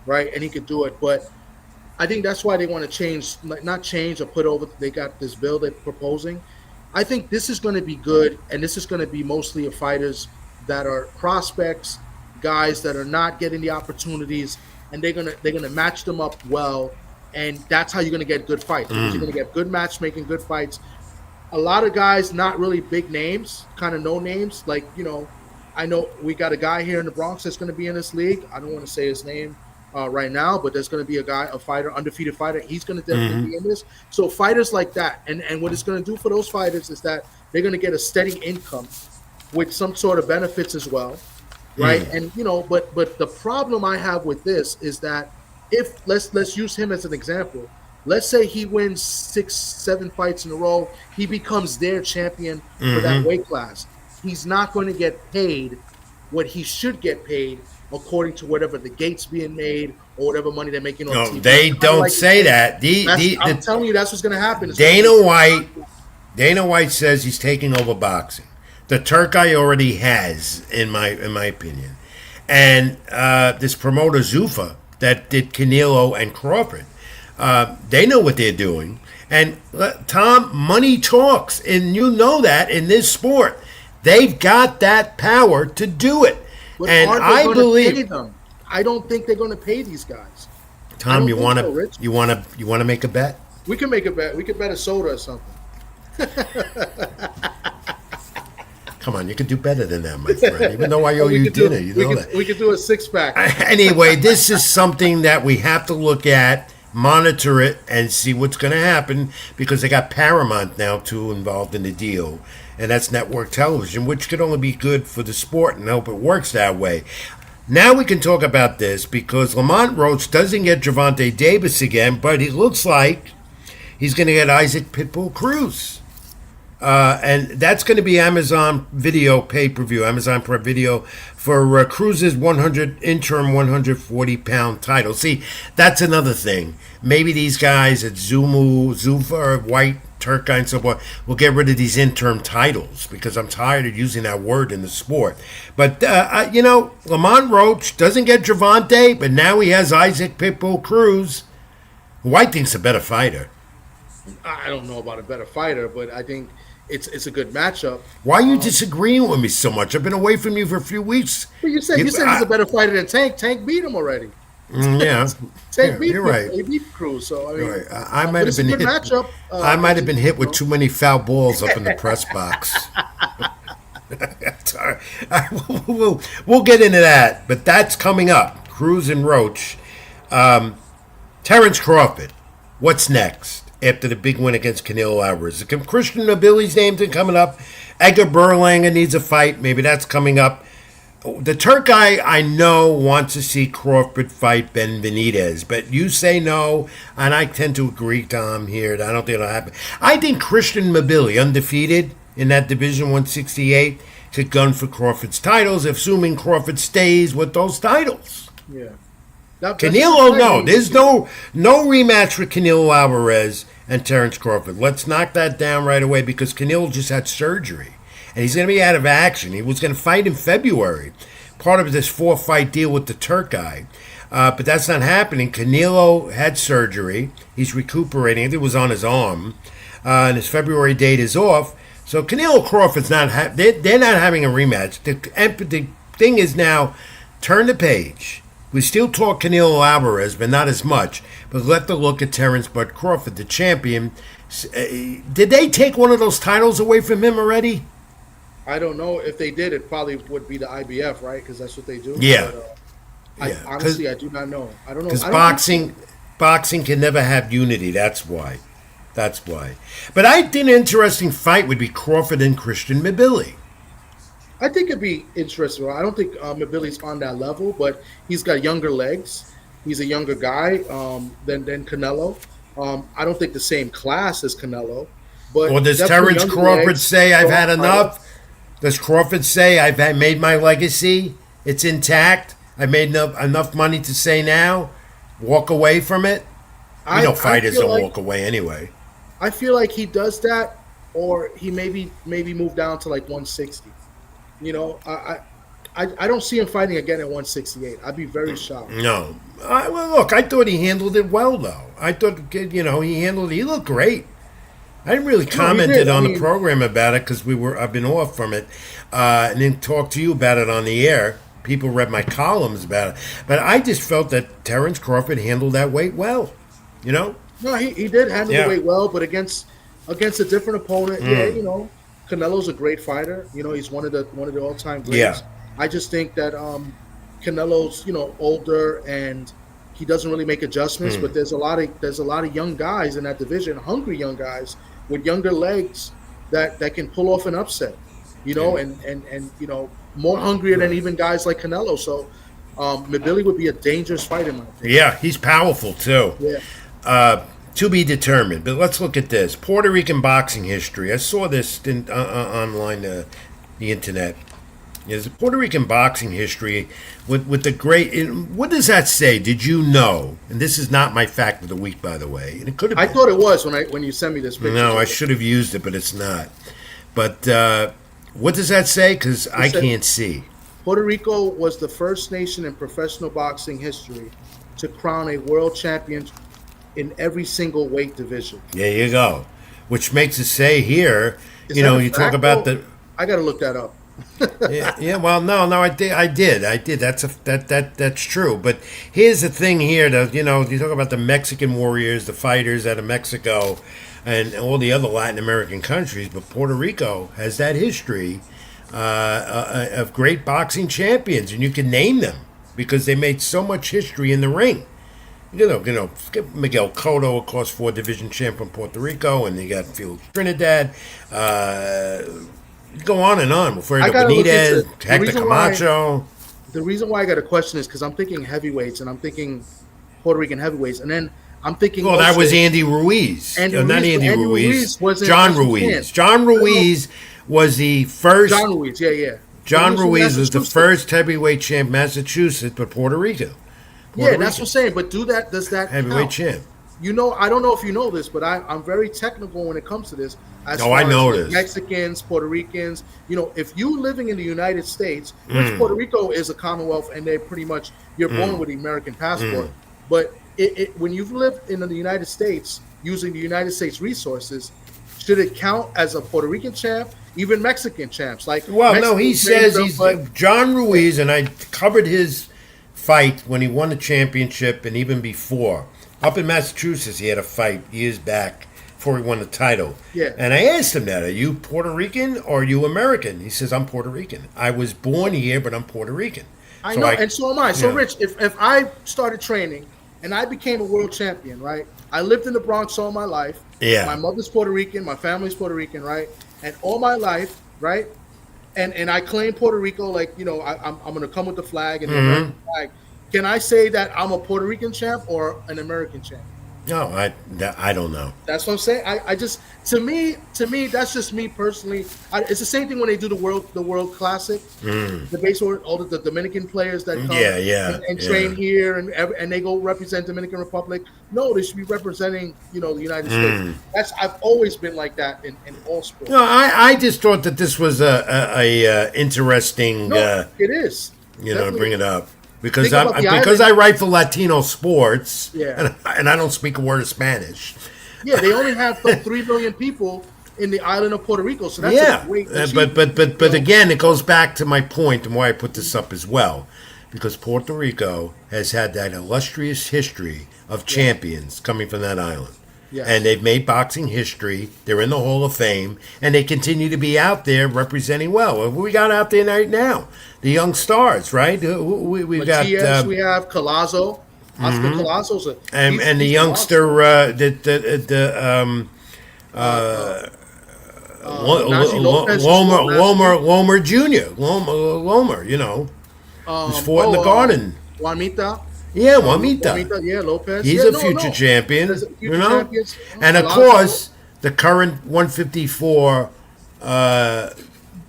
right? And he could do it, but I think that's why they want to change, not change or put over, they got this bill they're proposing. I think this is going to be good, and this is going to be mostly of fighters that are prospects, guys that are not getting the opportunities, and they're gonna match them up well, and that's how you're gonna get good fights. Because you're gonna get good matchmaking, good fights. A lot of guys, not really big names, kind of no names. Like I know we got a guy here in the Bronx that's gonna be in this league. I don't want to say his name right now, but there's gonna be a fighter, undefeated fighter. He's gonna definitely be in this. So fighters like that, and what it's gonna do for those fighters is that they're gonna get a steady income with some sort of benefits as well. Right. And but the problem I have with this is that if let's use him as an example. Let's say he wins 6-7 fights in a row, he becomes their champion for that weight class. He's not going to get paid what he should get paid according to whatever the gates being made or whatever money they're making on No, TV. they don't Like say that. I'm telling you, that's what's going to happen. Dana White says he's taking over boxing. The Turkey already has, in my opinion, and this promoter Zuffa that did Canelo and Crawford, they know what they're doing. And Tom, money talks, and you know that in this sport, they've got that power to do it. But and I believe pay them. I don't think they're going to pay these guys. Tom, you want to make a bet? We can make a bet. We could bet a soda or something. Come on, you can do better than that, my friend. Even though I owe you dinner, you know that. We could do a 6-pack. Anyway, this is something that we have to look at, monitor it, and see what's going to happen because they got Paramount now, too, involved in the deal. And that's network television, which could only be good for the sport and hope it works that way. Now we can talk about this because Lamont Roach doesn't get Gervonta Davis again, but it looks like he's going to get Isaac Pitbull Cruz. And that's going to be Amazon Video pay-per-view, Amazon Prime Video for Cruz's interim 140-pound title. See, that's another thing. Maybe these guys at Zuffa, White, Turkey, and so forth will get rid of these interim titles because I'm tired of using that word in the sport. But, Lamont Roach doesn't get Gervonta, but now he has Isaac Pitbull Cruz, who I think's a better fighter. I don't know about a better fighter, but I think it's a good matchup. Why are you disagreeing with me so much? I've been away from you for a few weeks. Well, you said he's a better fighter than Tank. Tank beat him already. Yeah, Tank beat you're him. right. He beat Cruz. So I mean, right. I might have been hit. Matchup. I might have been hit with too many foul balls up in the press box. Sorry. We'll get into that, but that's coming up. Cruz and Roach. Terrence Crawford. What's next after the big win against Canelo Alvarez? Christian Nobili's name's been coming up. Edgar Berlanga needs a fight. Maybe that's coming up. The Turk guy I know wants to see Crawford fight Ben Benitez, but you say no, and I tend to agree, Tom, here. I don't think it'll happen. I think Christian Nobili, undefeated in that Division 168, could gun for Crawford's titles, assuming Crawford stays with those titles. Yeah. Canelo, no. There's no rematch for Canelo Alvarez and Terrence Crawford. Let's knock that down right away because Canelo just had surgery. And he's going to be out of action. He was going to fight in February. Part of this 4-fight deal with the Turk guy. But that's not happening. Canelo had surgery. He's recuperating. I think it was on his arm. And his February date is off. So Canelo Crawford's not... they're not having a rematch. The thing is now, turn the page. We still talk Canelo Alvarez, but not as much. But let the look at Terrence Bud Crawford, the champion. Did they take one of those titles away from him already? I don't know. If they did, it probably would be the IBF, right? Because that's what they do. Yeah. But, honestly, I do not know. I don't know. Because boxing can never have unity. That's why. But I think an interesting fight would be Crawford and Christian Nobili. I think it'd be interesting. I don't think Nobili's on that level, but he's got younger legs. He's a younger guy than Canelo. I don't think the same class as Canelo. But well, does Terrence Crawford say I've had enough? Does Crawford say I've made my legacy? It's intact. I've made enough money to say now, walk away from it. Fighters don't walk away anyway. I feel like he does that, or he maybe move down to like 160. I don't see him fighting again at 168. I'd be very shocked. No. Look, I thought he handled it well, though. I thought, he looked great. I didn't really commented on the program about it because I've been off from it, and then talked to you about it on the air. People read my columns about it, but I just felt that Terrence Crawford handled that weight well. No, he did handle the weight well, but against a different opponent, Canelo's a great fighter. He's one of the all-time greats. Yeah. I just think that Canelo's older and he doesn't really make adjustments. But there's a lot of young guys in that division, hungry young guys with younger legs that can pull off an upset. And more hungrier than even guys like Canelo. So Nobili would be a dangerous fight in my opinion. Yeah, he's powerful too. Yeah. To be determined. But let's look at this. Puerto Rican boxing history. I saw this online, the internet. is the Puerto Rican boxing history with the great. What does that say? Did you know? And this is not my fact of the week, by the way. And it could have. I thought it was when you sent me this picture. No, I should have used it, but it's not. But what does that say? Because I can't see. Puerto Rico was the first nation in professional boxing history to crown a world champion in every single weight division. There you go. Which makes it say here, Is you that know, a you fact? talk about the. I got to look that up. Yeah. Well, no, I did. That's true. But here's the thing here. You talk about the Mexican warriors, the fighters out of Mexico, and all the other Latin American countries. But Puerto Rico has that history of great boxing champions, and you can name them because they made so much history in the ring. Miguel Cotto, of course, 4-division champ from Puerto Rico, and you got Felix Trinidad. Go on and on. Alfredo Benitez, Hector Camacho. The reason why I got a question is because I'm thinking heavyweights, and I'm thinking Puerto Rican heavyweights, and then I'm thinking. Well, that was Andy Ruiz. Not Andy Ruiz. John Ruiz. John Ruiz was the first. John Ruiz, yeah. John Ruiz was the first heavyweight champ, Massachusetts, but Puerto Rico. That's what I'm saying. But does that heavyweight count? champ? I don't know if you know this, but I'm very technical when it comes to this. I know this. Mexicans, Puerto Ricans. If you living in the United States, which Puerto Rico is a Commonwealth, and they're pretty much you're born with the American passport. But when you've lived in the United States using the United States resources, should it count as a Puerto Rican champ? Even Mexican champs, he says he's John Ruiz, and I covered his fight when he won the championship, and even before. Up in Massachusetts, he had a fight years back before he won the title. Yeah. And I asked him that, are you Puerto Rican or are you American? He says, I'm Puerto Rican. I was born here, but I'm Puerto Rican. I know, and so am I. So, Rich, if I started training and I became a world champion, right? I lived in the Bronx all my life. Yeah. My mother's Puerto Rican. My family's Puerto Rican, right? And all my life, right? And I claim Puerto Rico, I'm going to come with the flag and the American flag. Can I say that I'm a Puerto Rican champ or an American champ? No, I don't know. That's what I'm saying. I just to me, that's just me personally. It's the same thing when they do the World Classic, the baseball, all the Dominican players that come and train here and they go represent Dominican Republic. No, they should be representing the United States. I've always been like that in all sports. No, I just thought that this was a interesting. No, it is. To bring it up. Because I write for Latino sports, and I don't speak a word of Spanish. Yeah, they only have 3 million people in the island of Puerto Rico, so that's a great achievement. But again, it goes back to my point and why I put this up as well, because Puerto Rico has had that illustrious history of champions coming from that island. Yes. And they've made boxing history. They're in the Hall of Fame, and they continue to be out there representing well. We got out there right now, the young stars, right? We got we have Collazo, Oscar Collazo's and the youngster Lomer Jr. Lomer, who's fought in the Garden. Juanita. Yeah, Juanita. Yeah, Lopez. He's a future champion, champions. And of course, the current 154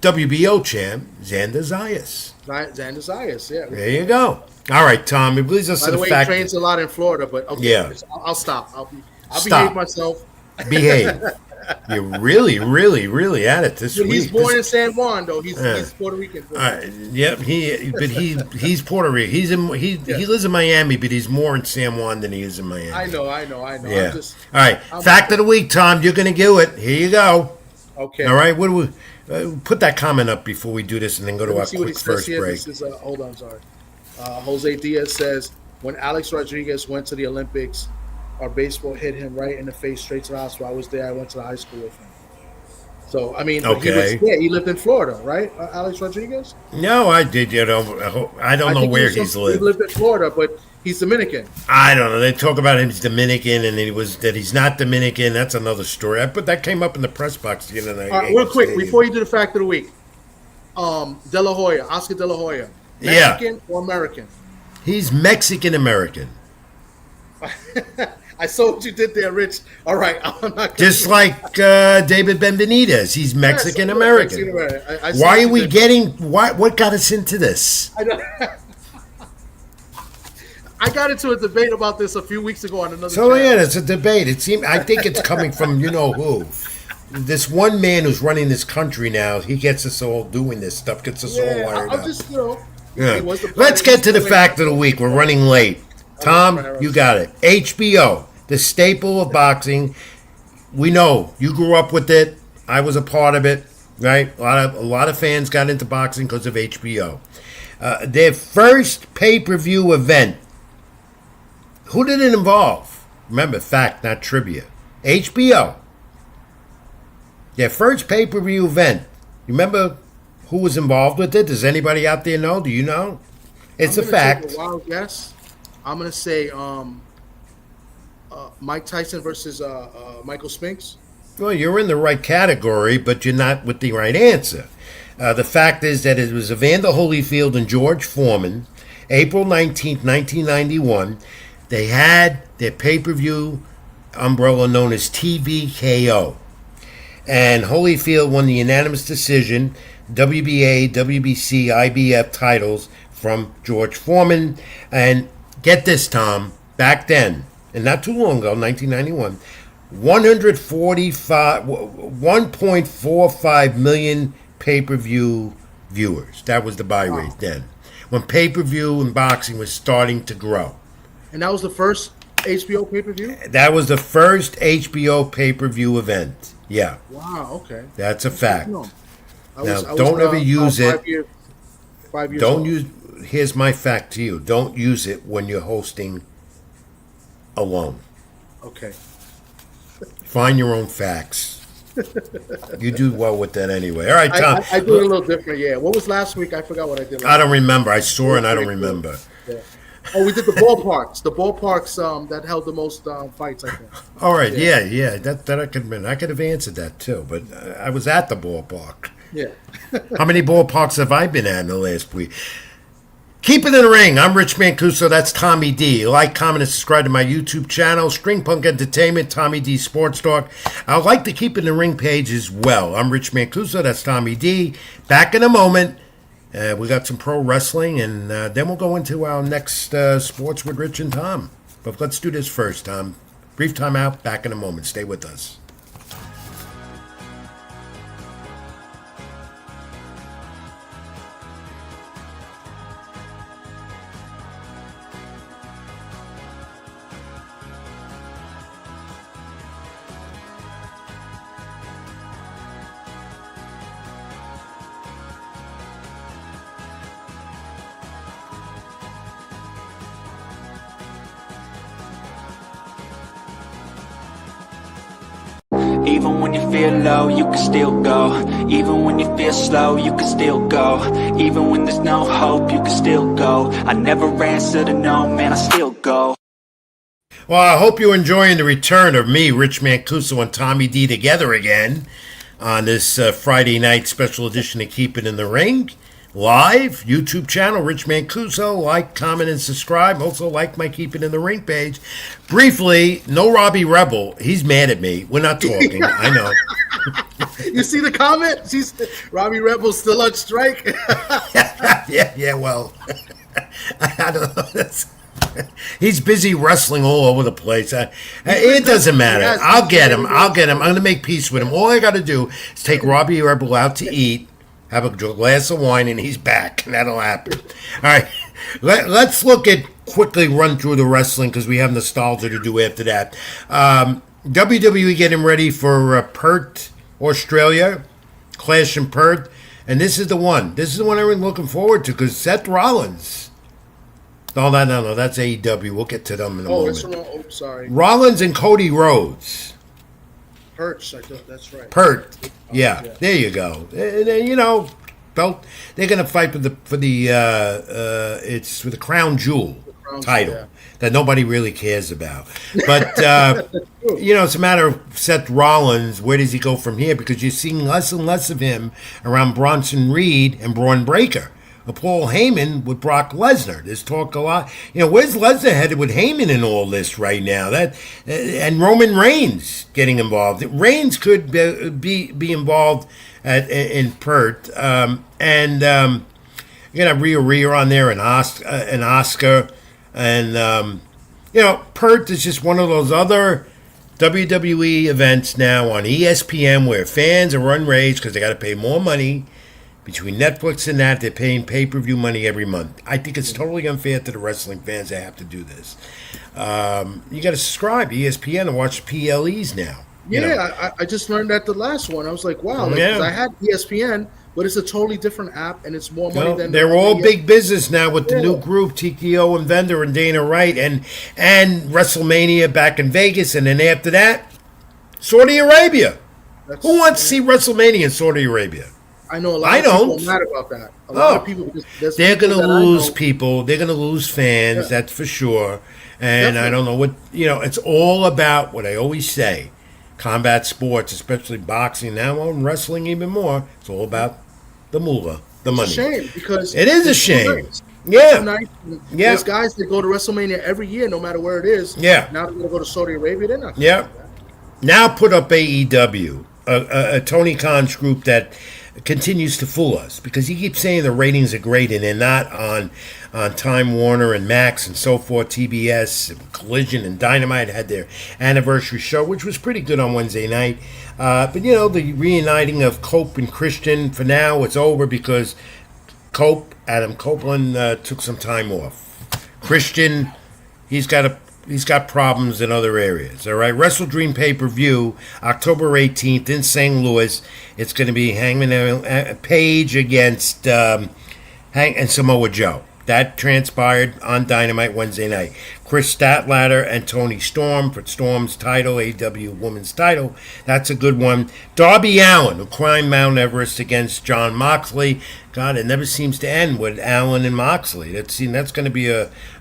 WBO champ, Xander Zayas. Xander Zayas, yeah. There you go. All right, Tom. It leads us By to the the way, fact. he trains a lot in Florida, but okay, Yeah. I'll stop. I'll Stop. behave myself. Behave. You're really, really, really at it this week. He's born in San Juan, though. He's Puerto Rican. Yep. He's Puerto Rican. He lives in Miami, but he's more in San Juan than he is in Miami. I know. Yeah. All right. Fact of the week, Tom. You're going to do it. Here you go. Okay. All right. What do we put that comment up before we do this, and then go to our quick first break. This is, hold on, sorry. Jose Diaz says, when Alex Rodriguez went to the Olympics, our baseball hit him right in the face, straight to the hospital. I was there. I went to the high school with him. So, I mean, he lived in Florida, right, Alex Rodriguez? No, I did. I don't know where he's lived. He lived in Florida, but he's Dominican. I don't know. They talk about him as Dominican, and that he's not Dominican. That's another story. But that came up in the press box the other night. All right, real quick, before you do the fact of the week, De La Hoya, Oscar De La Hoya, Mexican or American? He's Mexican-American. I saw what you did there, Rich. All right, I'm not gonna Just like David Benvenidez, he's Mexican American. Why are we getting? What got us into this? I got into a debate about this a few weeks ago on another. So channel. yeah, it's a debate. I think it's coming from you know who. This one man who's running this country now, he gets us all doing this stuff, gets us all wired up. Just, Yeah. Let's get to the fact of the week. We're running late. Tom, you got it. HBO, the staple of boxing. We know you grew up with it. I was a part of it, right? A lot of fans got into boxing because of HBO. Their first pay-per-view event. Who did it involve? Remember, fact, not trivia. HBO. Their first pay-per-view event. You remember who was involved with it? Does anybody out there know? Do you know? It's a fact. Take a wild guess. I'm gonna say Mike Tyson versus Michael Spinks. Well, you're in the right category, but you're not with the right answer. The fact is that it was Evander Holyfield and George Foreman, April 19th, 1991. They had their pay-per-view umbrella known as TVKO. And Holyfield won the unanimous decision, WBA, WBC, IBF titles from George Foreman. And get this, Tom, back then, and not too long ago, 1991, 1.45 million pay-per-view viewers. That was the buy rate then, when pay-per-view in boxing was starting to grow. And that was the first HBO pay-per-view? That was the first HBO pay-per-view event. Yeah. Wow, okay. That's a fact. No. Don't ever use it. 5 years Don't old. use. Here's my fact to you. Don't use it when you're hosting alone. Okay. Find your own facts. You do well with that anyway. All right, Tom. I do it a little different, yeah. What was last week? I forgot what I did last I don't remember. I saw and I don't remember. Yeah. Oh, we did the ballparks. The ballparks that held the most fights, I think. All right, yeah. That I could admit. I could have answered that too, but I was at the ballpark. Yeah. How many ballparks have I been at in the last week? Keep it in the ring. I'm Rich Mancuso. That's Tommy D. Like, comment, and subscribe to my YouTube channel, String Punk Entertainment, Tommy D Sports Talk. I'd like to keep it in the ring page as well. I'm Rich Mancuso. That's Tommy D. Back in a moment. We got some pro wrestling, and then we'll go into our next sports with Rich and Tom. But let's do this first, Tom. Brief time out. Back in a moment. Stay with us. Even when you feel low, you can still go. Even when you feel slow, you can still go. Even when there's no hope, you can still go. I never answer to no, man, I still go. Well, I hope you're enjoying the return of me, Rich Mancuso, and Tommy D together again on this Friday night special edition of Keep It in the Ring. Live, YouTube channel, Rich Mancuso. Like, comment, and subscribe. Also, like my Keep It in the Ring page. Briefly, no Robbie Rebel. He's mad at me. We're not talking. I know. You see the comment? Robbie Rebel's still on strike. yeah, well, I don't know. He's busy wrestling all over the place. It doesn't matter. I'll get him. I'm going to make peace with him. All I got to do is take Robbie Rebel out to eat, have a glass of wine, and he's back. That'll happen. All right. Let's quickly run through the wrestling because we have nostalgia to do after that. WWE getting ready for Perth, Australia. Clash in Perth. And this is the one. This is the one I'm looking forward to because Seth Rollins. No, that's AEW. We'll get to them in a moment. Sorry. Rollins and Cody Rhodes. Perch, I thought that's right. Perth. Yeah, there you go. And, belt. They're going to fight for the it's for the crown jewel title that nobody really cares about. But it's a matter of Seth Rollins. Where does he go from here? Because you're seeing less and less of him around Bronson Reed and Braun Breaker. of Paul Heyman with Brock Lesnar. There's talk a lot. Where's Lesnar headed with Heyman in all this right now? And Roman Reigns getting involved. Reigns could be involved in Pert. You got Rhea on there and Oscar. And, Pert is just one of those other WWE events now on ESPN where fans are enraged because they got to pay more money. Between Netflix and that, they're paying pay-per-view money every month. I think it's totally unfair to the wrestling fans that have to do this. You got to subscribe to ESPN and watch PLEs now. Yeah, I just learned that the last one. I was like, wow. 'Cause I had ESPN, but it's a totally different app, and it's more money than... They're all big business now with the new group, TKO and Vendor and Dana Wright, and WrestleMania back in Vegas, and then after that, Saudi Arabia. Who wants to see WrestleMania in Saudi Arabia? I know a lot of people are mad about that. A lot of people... They're going to lose people. They're going to lose fans, that's for sure. And definitely. I don't know what... it's all about what I always say. Combat sports, especially boxing now, and wrestling even more. It's all about the moolah, the money. It's a shame because it is a shame. Yeah. There's guys that go to WrestleMania every year, no matter where it is. Yeah. Now they're going to go to Saudi Arabia. They're not. Yeah. Now put up AEW, a Tony Khan's group that continues to fool us because he keeps saying the ratings are great and they're not on Time Warner and Max and so forth. TBS, Collision, and Dynamite had their anniversary show, which was pretty good on Wednesday night. But the reuniting of Cope and Christian, for now it's over because Adam Copeland, took some time off. Christian, he's got problems in other areas. All right, Wrestle Dream pay-per-view, October 18th in St. Louis. It's going to be Hangman Page against and Samoa Joe. That transpired on Dynamite Wednesday night. Chris Statlander and Tony Storm for Storm's title, AEW Women's title. That's a good one. Darby Allin, who climbed Mount Everest against Jon Moxley. God, it never seems to end with Allin and Moxley. That's going to be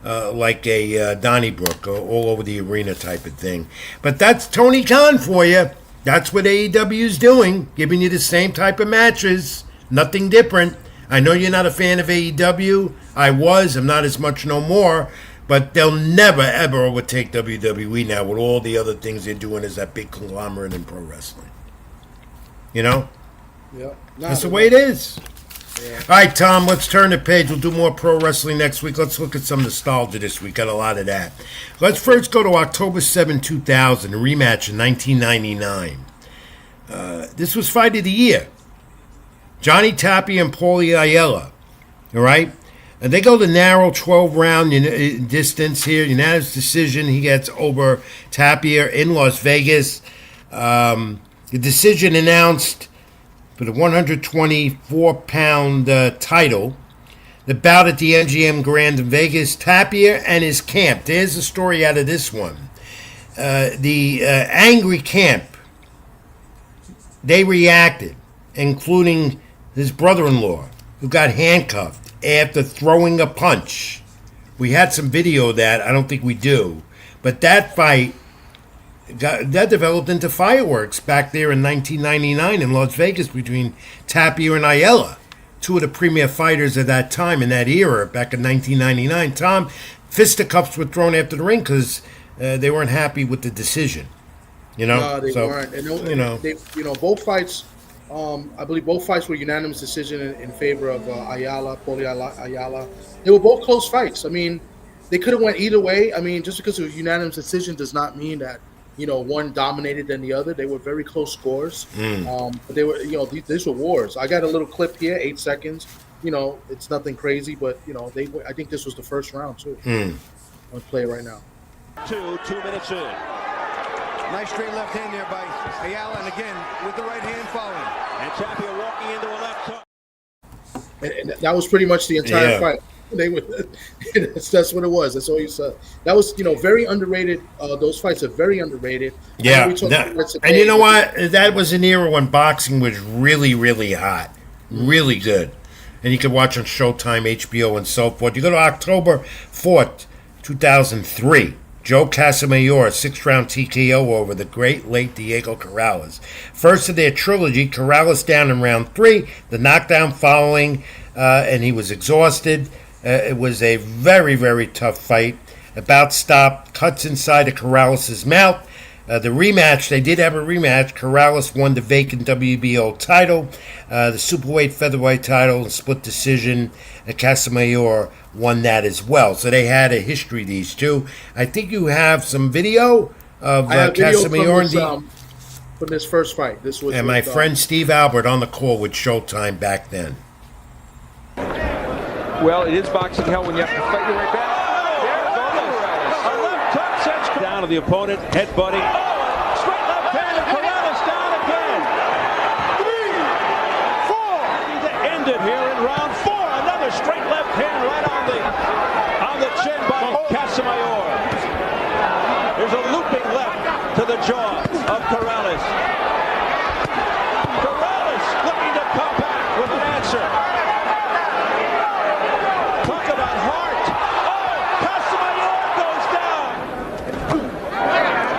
like a Donnybrook all over the arena type of thing. But that's Tony Khan for you. That's what AEW is doing, giving you the same type of matches. Nothing different. I know you're not a fan of AEW. I was. I'm not as much no more. But they'll never, ever overtake WWE now with all the other things they're doing as that big conglomerate in pro wrestling. Yeah. That's the way it is. Yeah. All right, Tom, let's turn the page. We'll do more pro wrestling next week. Let's look at some nostalgia this week. Got a lot of that. Let's first go to October 7, 2000, a rematch in 1999. This was Fight of the Year. Johnny Tapia and Paulie Ayala. All right? And they go the narrow 12-round distance here. Unanimous decision. He gets over Tapia in Las Vegas. The decision announced for the 124-pound title. The bout at the MGM Grand in Vegas. Tapia and his camp. There's a story out of this one. The angry camp, they reacted, including his brother-in-law, who got handcuffed after throwing a punch. We had some video of that. I don't think we do. But that fight, that developed into fireworks back there in 1999 in Las Vegas between Tapia and Ayala, two of the premier fighters of that time in that era back in 1999. Tom, fisticuffs were thrown after the ring because they weren't happy with the decision. No, they weren't. And both fights... I believe both fights were unanimous decision in favor of Paulie Ayala. They were both close fights. I mean, they could have went either way. I mean, just because it was unanimous decision does not mean that one dominated than the other. They were very close scores. But they were these were wars. I got a little clip here, 8 seconds. It's nothing crazy, but I think this was the first round too. I'll play it right now. 2 minutes in. Nice straight left hand there by Ayala, and again with the right hand following. And Tapia walking into a left hook. And that was pretty much the entire fight. That's what it was. That's all you said. That was very underrated. Those fights are very underrated. Yeah, and you know what? That was an era when boxing was really, really hot, really good, and you could watch on Showtime, HBO, and so forth. You go to October 4th, 2003. Joe Casamayor, 6th-round TKO over the great late Diego Corrales. First of their trilogy, Corrales down in round 3, the knockdown following, and he was exhausted. It was a very, very tough fight. About stopped, cuts inside of Corrales' mouth. The rematch, they did have a rematch. Corrales won the vacant WBO title, the superweight featherweight title, and split decision. Casamayor won that as well. So they had a history, these two. I think you have some video of Casamayor from this first fight. This was and my friend Steve Albert on the call with Showtime back then. Well, it is boxing hell when you have to fight your way back. A left hook sends down to the opponent, headbutting. Straight left hand, and Corrales down again. 3, 4. To end it here in round 4. Another straight left hand right on the chin by Casamayor. There's a looping left to the jaw of Corrales. Corrales looking to come back with an answer. Talk about heart. Oh, Casamayor goes down.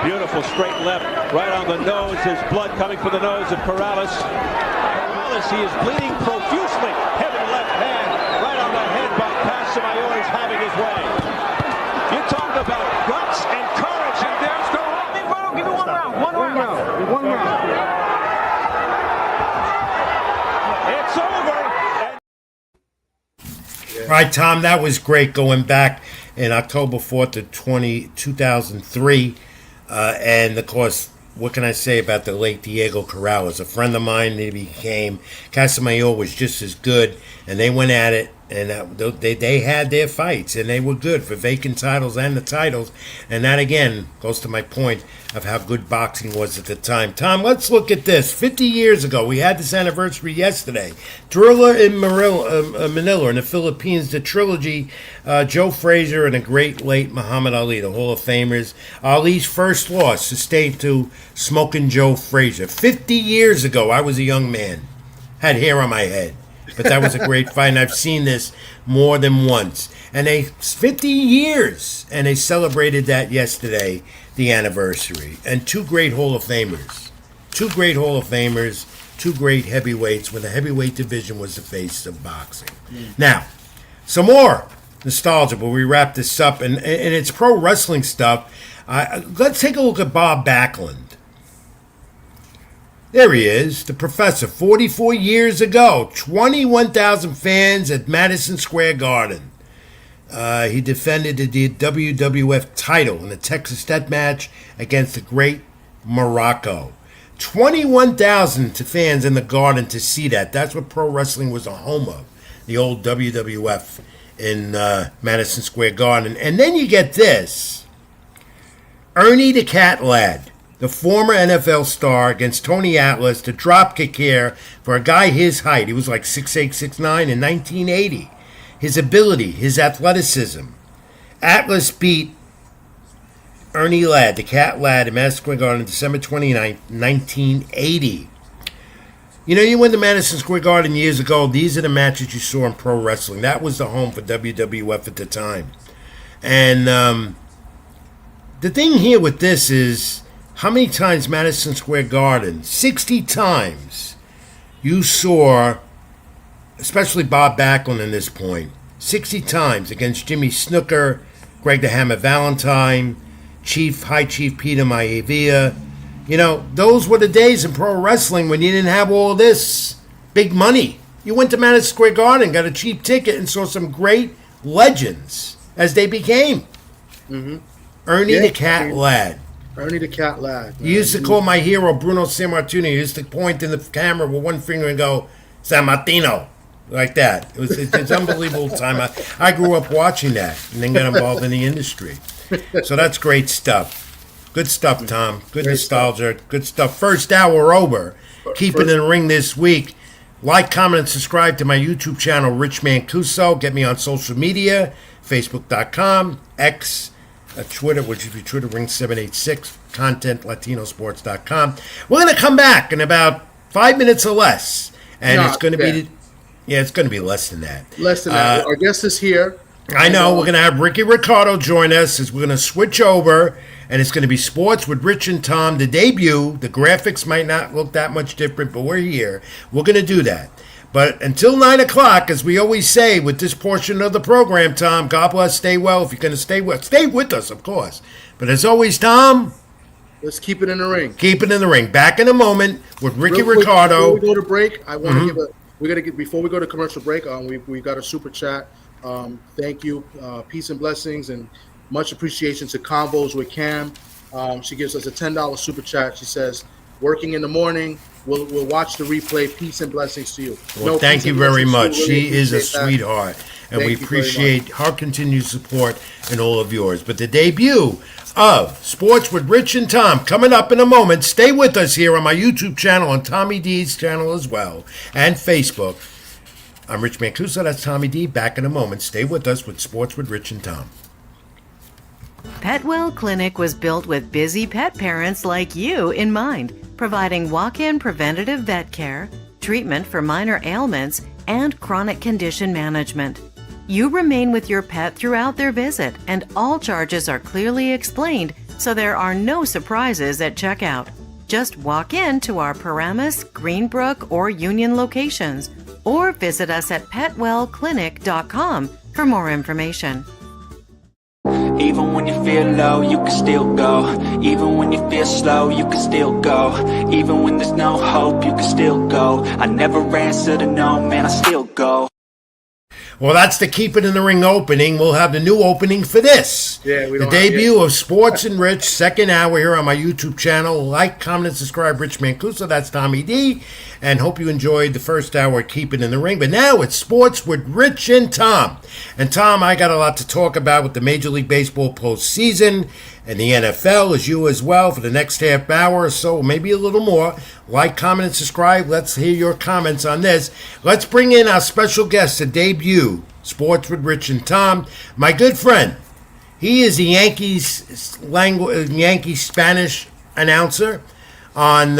Beautiful straight left, right on the nose. There's blood coming from the nose of Corrales. Corrales, he is bleeding profusely. Heavy left hand, right on the head by Casamayor. He's having his way. You talk about guts and courage, and there's the give me 1 round. One round. It's over. Right, Tom, that was great going back in October 4th of 2003. And, of course, what can I say about the late Diego Corrales? A friend of mine, he became. Casamayor was just as good, and they went at it. And they had their fights, and they were good for vacant titles and the titles. And that, again, goes to my point of how good boxing was at the time. Tom, let's look at this. 50 years ago, we had this anniversary yesterday. Thriller in Manila in the Philippines, the trilogy, Joe Frazier and the great late Muhammad Ali, the Hall of Famers. Ali's first loss sustained to Smoking Joe Frazier. 50 years ago, I was a young man, had hair on my head. But that was a great fight, and I've seen this more than once. And 50 years, and they celebrated that yesterday, the anniversary. And 2 great Hall of Famers. 2 great Hall of Famers, 2 great heavyweights, when the heavyweight division was the face of boxing. Now, some more nostalgia, but we wrap this up, and it's pro wrestling stuff. Let's take a look at Bob Backlund. There he is, the professor, 44 years ago, 21,000 fans at Madison Square Garden. He defended the WWF title in the Texas Death Match against the Great Morocco. 21,000 fans in the Garden to see that. That's what pro wrestling was a home of, the old WWF in Madison Square Garden. And then you get this, Ernie the Cat Lad, the former NFL star, against Tony Atlas, the dropkick here for a guy his height. He was like 6'8", 6'9", in 1980. His ability, his athleticism. Atlas beat Ernie Ladd, the Cat Lad, in Madison Square Garden on December 29th, 1980. You know, you went to Madison Square Garden years ago. These are the matches you saw in pro wrestling. That was the home for WWF at the time. And the thing here with this is, how many times Madison Square Garden? 60 times you saw, especially Bob Backlund in this point, 60 times against Jimmy Snooker, Greg the Hammer Valentine, High Chief Peter Maivia. You know, those were the days in pro wrestling when you didn't have all this big money. You went to Madison Square Garden, got a cheap ticket, and saw some great legends as they became. Mm-hmm. Ernie the Cat Lad. Ernie the Cat Lad. You used to call my hero Bruno Sammartino. He used to point in the camera with one finger and go, Sammartino, like that. It's unbelievable time. I grew up watching that and then got involved in the industry. So that's great stuff. Good stuff, Tom. Good nostalgia. Good stuff. First hour over. Keep it in the ring this week. Like, comment, and subscribe to my YouTube channel, Rich Mancuso. Get me on social media, Facebook.com, X, Twitter, which is Twitter Ring 786, content latinosports.com. We're going to come back in about 5 minutes or less, and it's going to be it's going to be less than that. Less than that. Our guest is here. I know. We're going to have Ricky Ricardo join us as we're going to switch over, and it's going to be Sports with Rich and Tom, the debut. The graphics might not look that much different, but we're here. We're going to do that. But until 9 o'clock, as we always say with this portion of the program, Tom, God bless, stay well. If you're going to stay with us, of course. But as always, Tom, let's keep it in the ring. Keep it in the ring. Back in a moment with Ricky Real quick, Ricardo. Before we go to break, I want to before we go to commercial break, we got a super chat. Thank you, peace and blessings, and much appreciation to Convos with Cam. She gives us a $10 super chat. She says, "Working in the morning, we'll watch the replay. Peace and blessings to you." Well, thank you very much. She is a sweetheart, and we appreciate her continued support and all of yours. But the debut of Sports with Rich and Tom coming up in a moment. Stay with us here on my YouTube channel, on Tommy D's channel as well, and Facebook. I'm Rich Mancuso. That's Tommy D. Back in a moment. Stay with us with Sports with Rich and Tom. Petwell Clinic was built with busy pet parents like you in mind, providing walk-in preventative vet care, treatment for minor ailments, and chronic condition management. You remain with your pet throughout their visit, and all charges are clearly explained, so there are no surprises at checkout. Just walk in to our Paramus, Greenbrook, or Union locations, or visit us at petwellclinic.com for more information. Even when you feel low, you can still go. Even when you feel slow, you can still go. Even when there's no hope, you can still go. I never answer to no, man, I still go. Well, that's the Keep It in the Ring opening. We'll have the new opening for this. Yeah, the debut of Sports and Rich, second hour here on my YouTube channel. Like, comment, and subscribe, Rich Mancuso. That's Tommy D. And hope you enjoyed the first hour of Keep It in the Ring. But now it's Sports with Rich and Tom. And Tom, I got a lot to talk about with the Major League Baseball postseason and the NFL, as you as well, for the next half hour or so, maybe a little more. Like, comment, and subscribe. Let's hear your comments on this. Let's bring in our special guest to debut Sports with Rich and Tom. My good friend, he is the Yankees Spanish announcer on,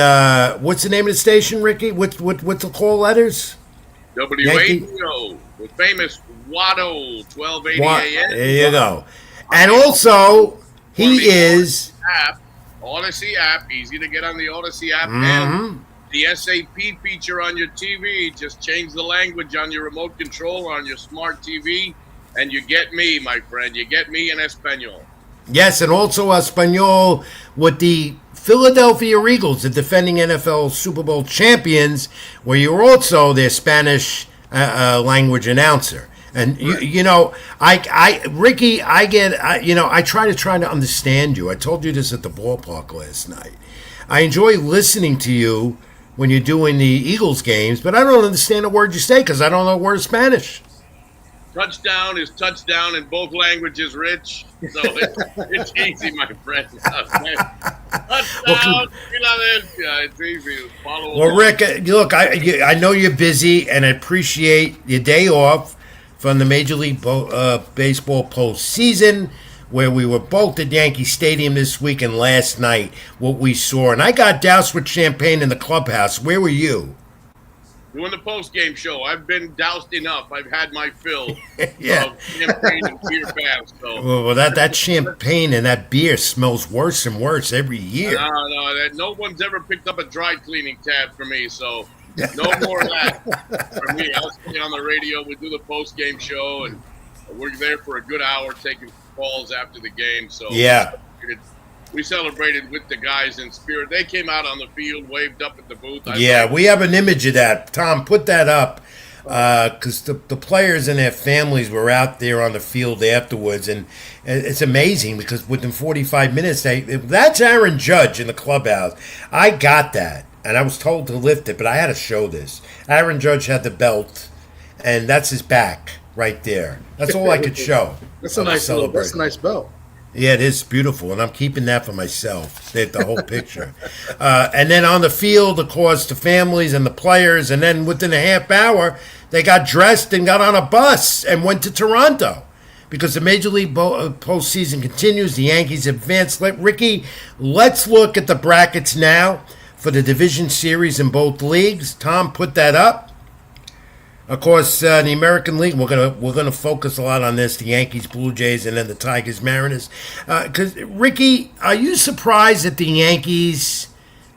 what's the name of the station, Ricky? What's the call letters? WATO, the famous Watto 1280 AM. There you go. And also, he is Odyssey app, easy to get on the Odyssey app, and the SAP feature on your TV. Just change the language on your remote control on your smart TV, and you get me, my friend. You get me in Espanol. Yes, and also Espanol with the Philadelphia Eagles, the defending NFL Super Bowl champions, where you're also their Spanish language announcer. And you know, Ricky, I try to understand you. I told you this at the ballpark last night. I enjoy listening to you when you're doing the Eagles games, but I don't understand a word you say because I don't know a word of Spanish. Touchdown is touchdown in both languages, Rich. So it's easy, my friend. Touchdown, Philadelphia. It's easy to follow. Well, Rick, look, I know you're busy, and I appreciate your day off from the Major League Baseball postseason, where we were both at Yankee Stadium this week and last night, what we saw. And I got doused with champagne in the clubhouse. Where were you? Doing the post-game show. I've been doused enough. I've had my fill of champagne and beer baths. So. Well, that champagne and that beer smells worse and worse every year. No one's ever picked up a dry cleaning tab for me, so no more of that for me. I'll stay on the radio. We do the post-game show, and we're there for a good hour taking calls after the game. So yeah. We celebrated with the guys in spirit. They came out on the field, waved up at the booth. We have an image of that. Tom, put that up because the players and their families were out there on the field afterwards. And it's amazing because within 45 minutes, that's Aaron Judge in the clubhouse. I got that, and I was told to lift it, but I had to show this. Aaron Judge had the belt, and that's his back right there. That's all I could show. That's a nice belt. Yeah, it is beautiful, and I'm keeping that for myself, the whole picture. And then on the field, of course, the families and the players, and then within a half hour, they got dressed and got on a bus and went to Toronto because the Major League postseason continues. The Yankees advance. Ricky, let's look at the brackets now for the division series in both leagues. Tom, put that up. Of course, the American League. We're gonna focus a lot on this: the Yankees, Blue Jays, and then the Tigers, Mariners. Because Ricky, are you surprised that the Yankees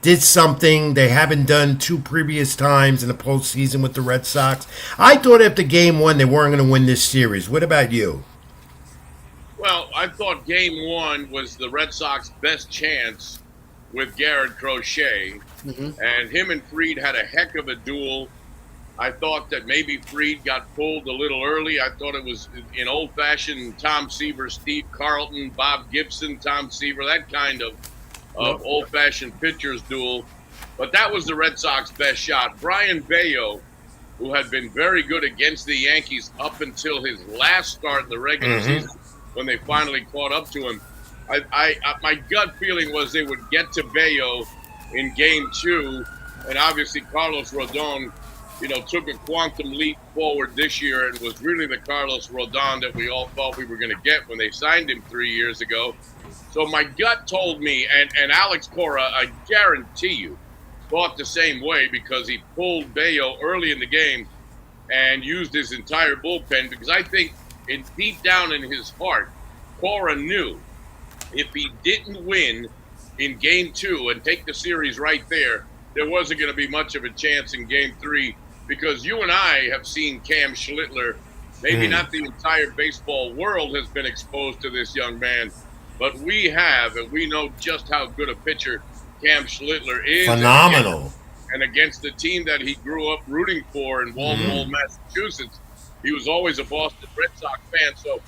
did something they haven't done two previous times in the postseason with the Red Sox? I thought after Game 1 they weren't going to win this series. What about you? Well, I thought Game 1 was the Red Sox best chance with Garrett Crochet, and him and Fried had a heck of a duel. I thought that maybe Fried got pulled a little early. I thought it was in old-fashioned Tom Seaver, Steve Carlton, Bob Gibson, Tom Seaver, that kind of old-fashioned pitcher's duel. But that was the Red Sox best shot. Brian Bayo, who had been very good against the Yankees up until his last start in the regular season, when they finally caught up to him, my gut feeling was they would get to Bayo in Game 2, and obviously Carlos Rodon, took a quantum leap forward this year and was really the Carlos Rodon that we all thought we were going to get when they signed him 3 years ago. So my gut told me, and Alex Cora, I guarantee you, thought the same way, because he pulled Bayo early in the game and used his entire bullpen, because I think deep down in his heart, Cora knew if he didn't win in Game 2 and take the series right there wasn't going to be much of a chance in Game 3, because you and I have seen Cam Schlittler. Maybe not the entire baseball world has been exposed to this young man, but we have, and we know just how good a pitcher Cam Schlittler is. Phenomenal. And against the team that he grew up rooting for in Walpole, Massachusetts, he was always a Boston Red Sox fan. So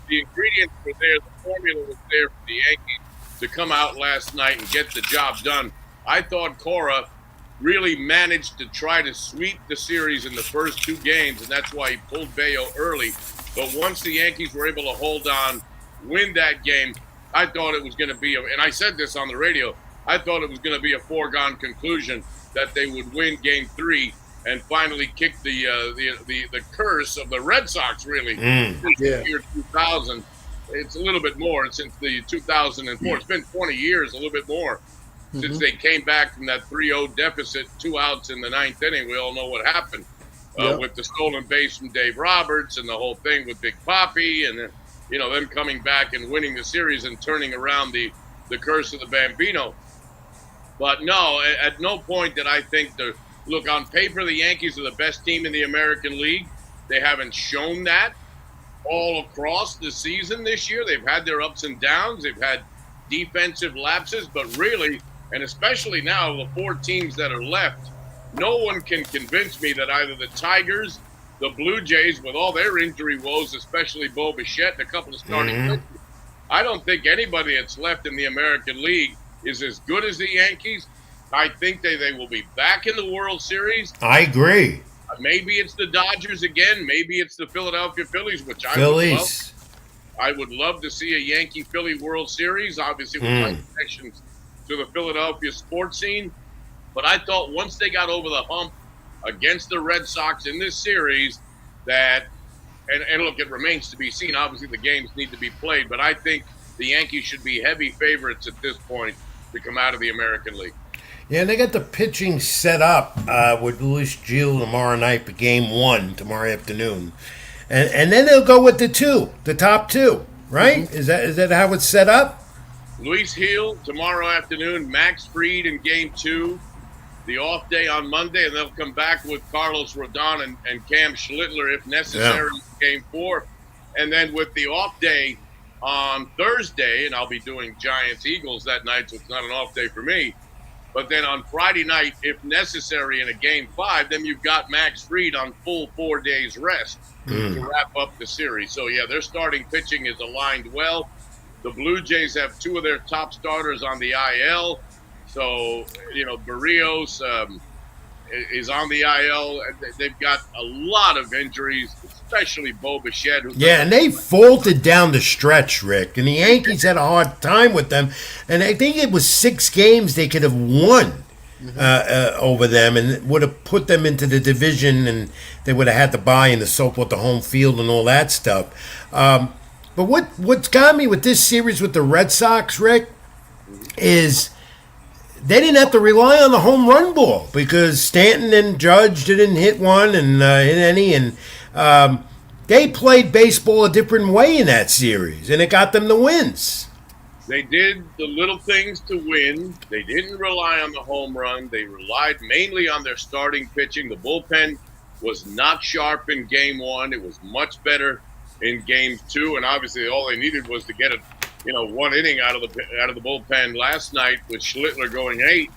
the ingredients were there, the formula was there for the Yankees to come out last night and get the job done. I thought Cora really managed to try to sweep the series in the first two games, and that's why he pulled Bayo early. But once the Yankees were able to hold on, win that game, I thought it was going to be, and I said this on the radio, I thought it was going to be a foregone conclusion that they would win Game 3 and finally kick the curse of the Red Sox, really. Since the year 2000. It's a little bit more since the 2004. It's been 20 years, a little bit more, since they came back from that 3-0 deficit, 2 outs in the ninth inning. We all know what happened with the stolen base from Dave Roberts and the whole thing with Big Papi, and them coming back and winning the series and turning around the curse of the Bambino. But no, at no point did I think look, on paper, the Yankees are the best team in the American League. They haven't shown that all across the season this year. They've had their ups and downs. They've had defensive lapses, but really, and especially now, the 4 teams that are left, no one can convince me that either the Tigers, the Blue Jays, with all their injury woes, especially Bo Bichette and a couple of starting pitchers, I don't think anybody that's left in the American League is as good as the Yankees. I think they will be back in the World Series. I agree. Maybe it's the Dodgers again. Maybe it's the Philadelphia Phillies, which I would love to see a Yankee-Philly World Series, obviously with my connections to the Philadelphia sports scene. But I thought once they got over the hump against the Red Sox in this series that, and look, it remains to be seen. Obviously, the games need to be played, but I think the Yankees should be heavy favorites at this point to come out of the American League. Yeah, and they got the pitching set up with Luis Gil tomorrow night for Game 1 tomorrow afternoon. And then they'll go with the top 2, right? Is that how it's set up? Luis Gil tomorrow afternoon, Max Fried in Game 2, the off day on Monday, and they'll come back with Carlos Rodon and Cam Schlittler if necessary in Game 4. And then with the off day on Thursday, and I'll be doing Giants-Eagles that night, so it's not an off day for me. But then on Friday night, if necessary, in a Game 5, then you've got Max Fried on full 4 days rest to wrap up the series. So, yeah, their starting pitching is aligned well. The Blue Jays have 2 of their top starters on the IL. So, Barrios is on the IL. They've got a lot of injuries, especially Bo Bichette. And they faltered down the stretch, Rick. And the Yankees had a hard time with them. And I think it was 6 games they could have won over them and would have put them into the division, and they would have had to buy in the so-called the home field and all that stuff. But what's got me with this series with the Red Sox, Rick, is they didn't have to rely on the home run ball because Stanton and Judge didn't hit one and hit any, and they played baseball a different way in that series, and it got them the wins. They did the little things to win. They didn't rely on the home run. They relied mainly on their starting pitching. The bullpen was not sharp in game one. It was much better in game two, and obviously all they needed was to get one inning out of the bullpen last night with Schlittler going 8.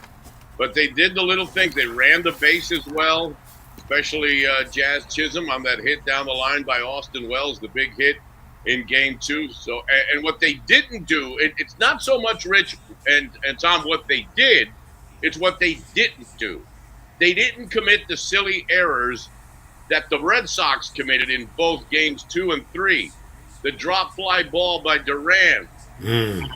But they did the little things. They ran the bases well, especially Jazz Chisholm on that hit down the line by Austin Wells, the big hit in game two. So, and what they didn't do, it's not so much Rich and Tom what they did, it's what they didn't do. They didn't commit the silly errors that the Red Sox committed in both games 2 and 3. The drop fly ball by Duran, the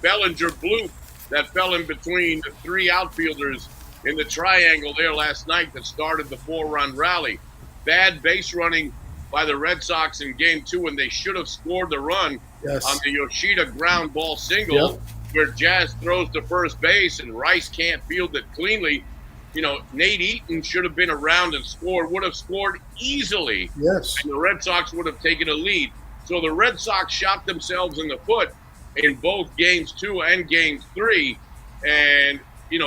Bellinger bloop that fell in between the 3 outfielders in the triangle there last night that started the 4-run rally. Bad base running by the Red Sox in game 2 when they should have scored the run on the Yoshida ground ball single where Jazz throws to first base and Rice can't field it cleanly. Nate Eaton should have been around and would have scored easily. Yes. And the Red Sox would have taken a lead. So the Red Sox shot themselves in the foot in both games 2 and game 3. And,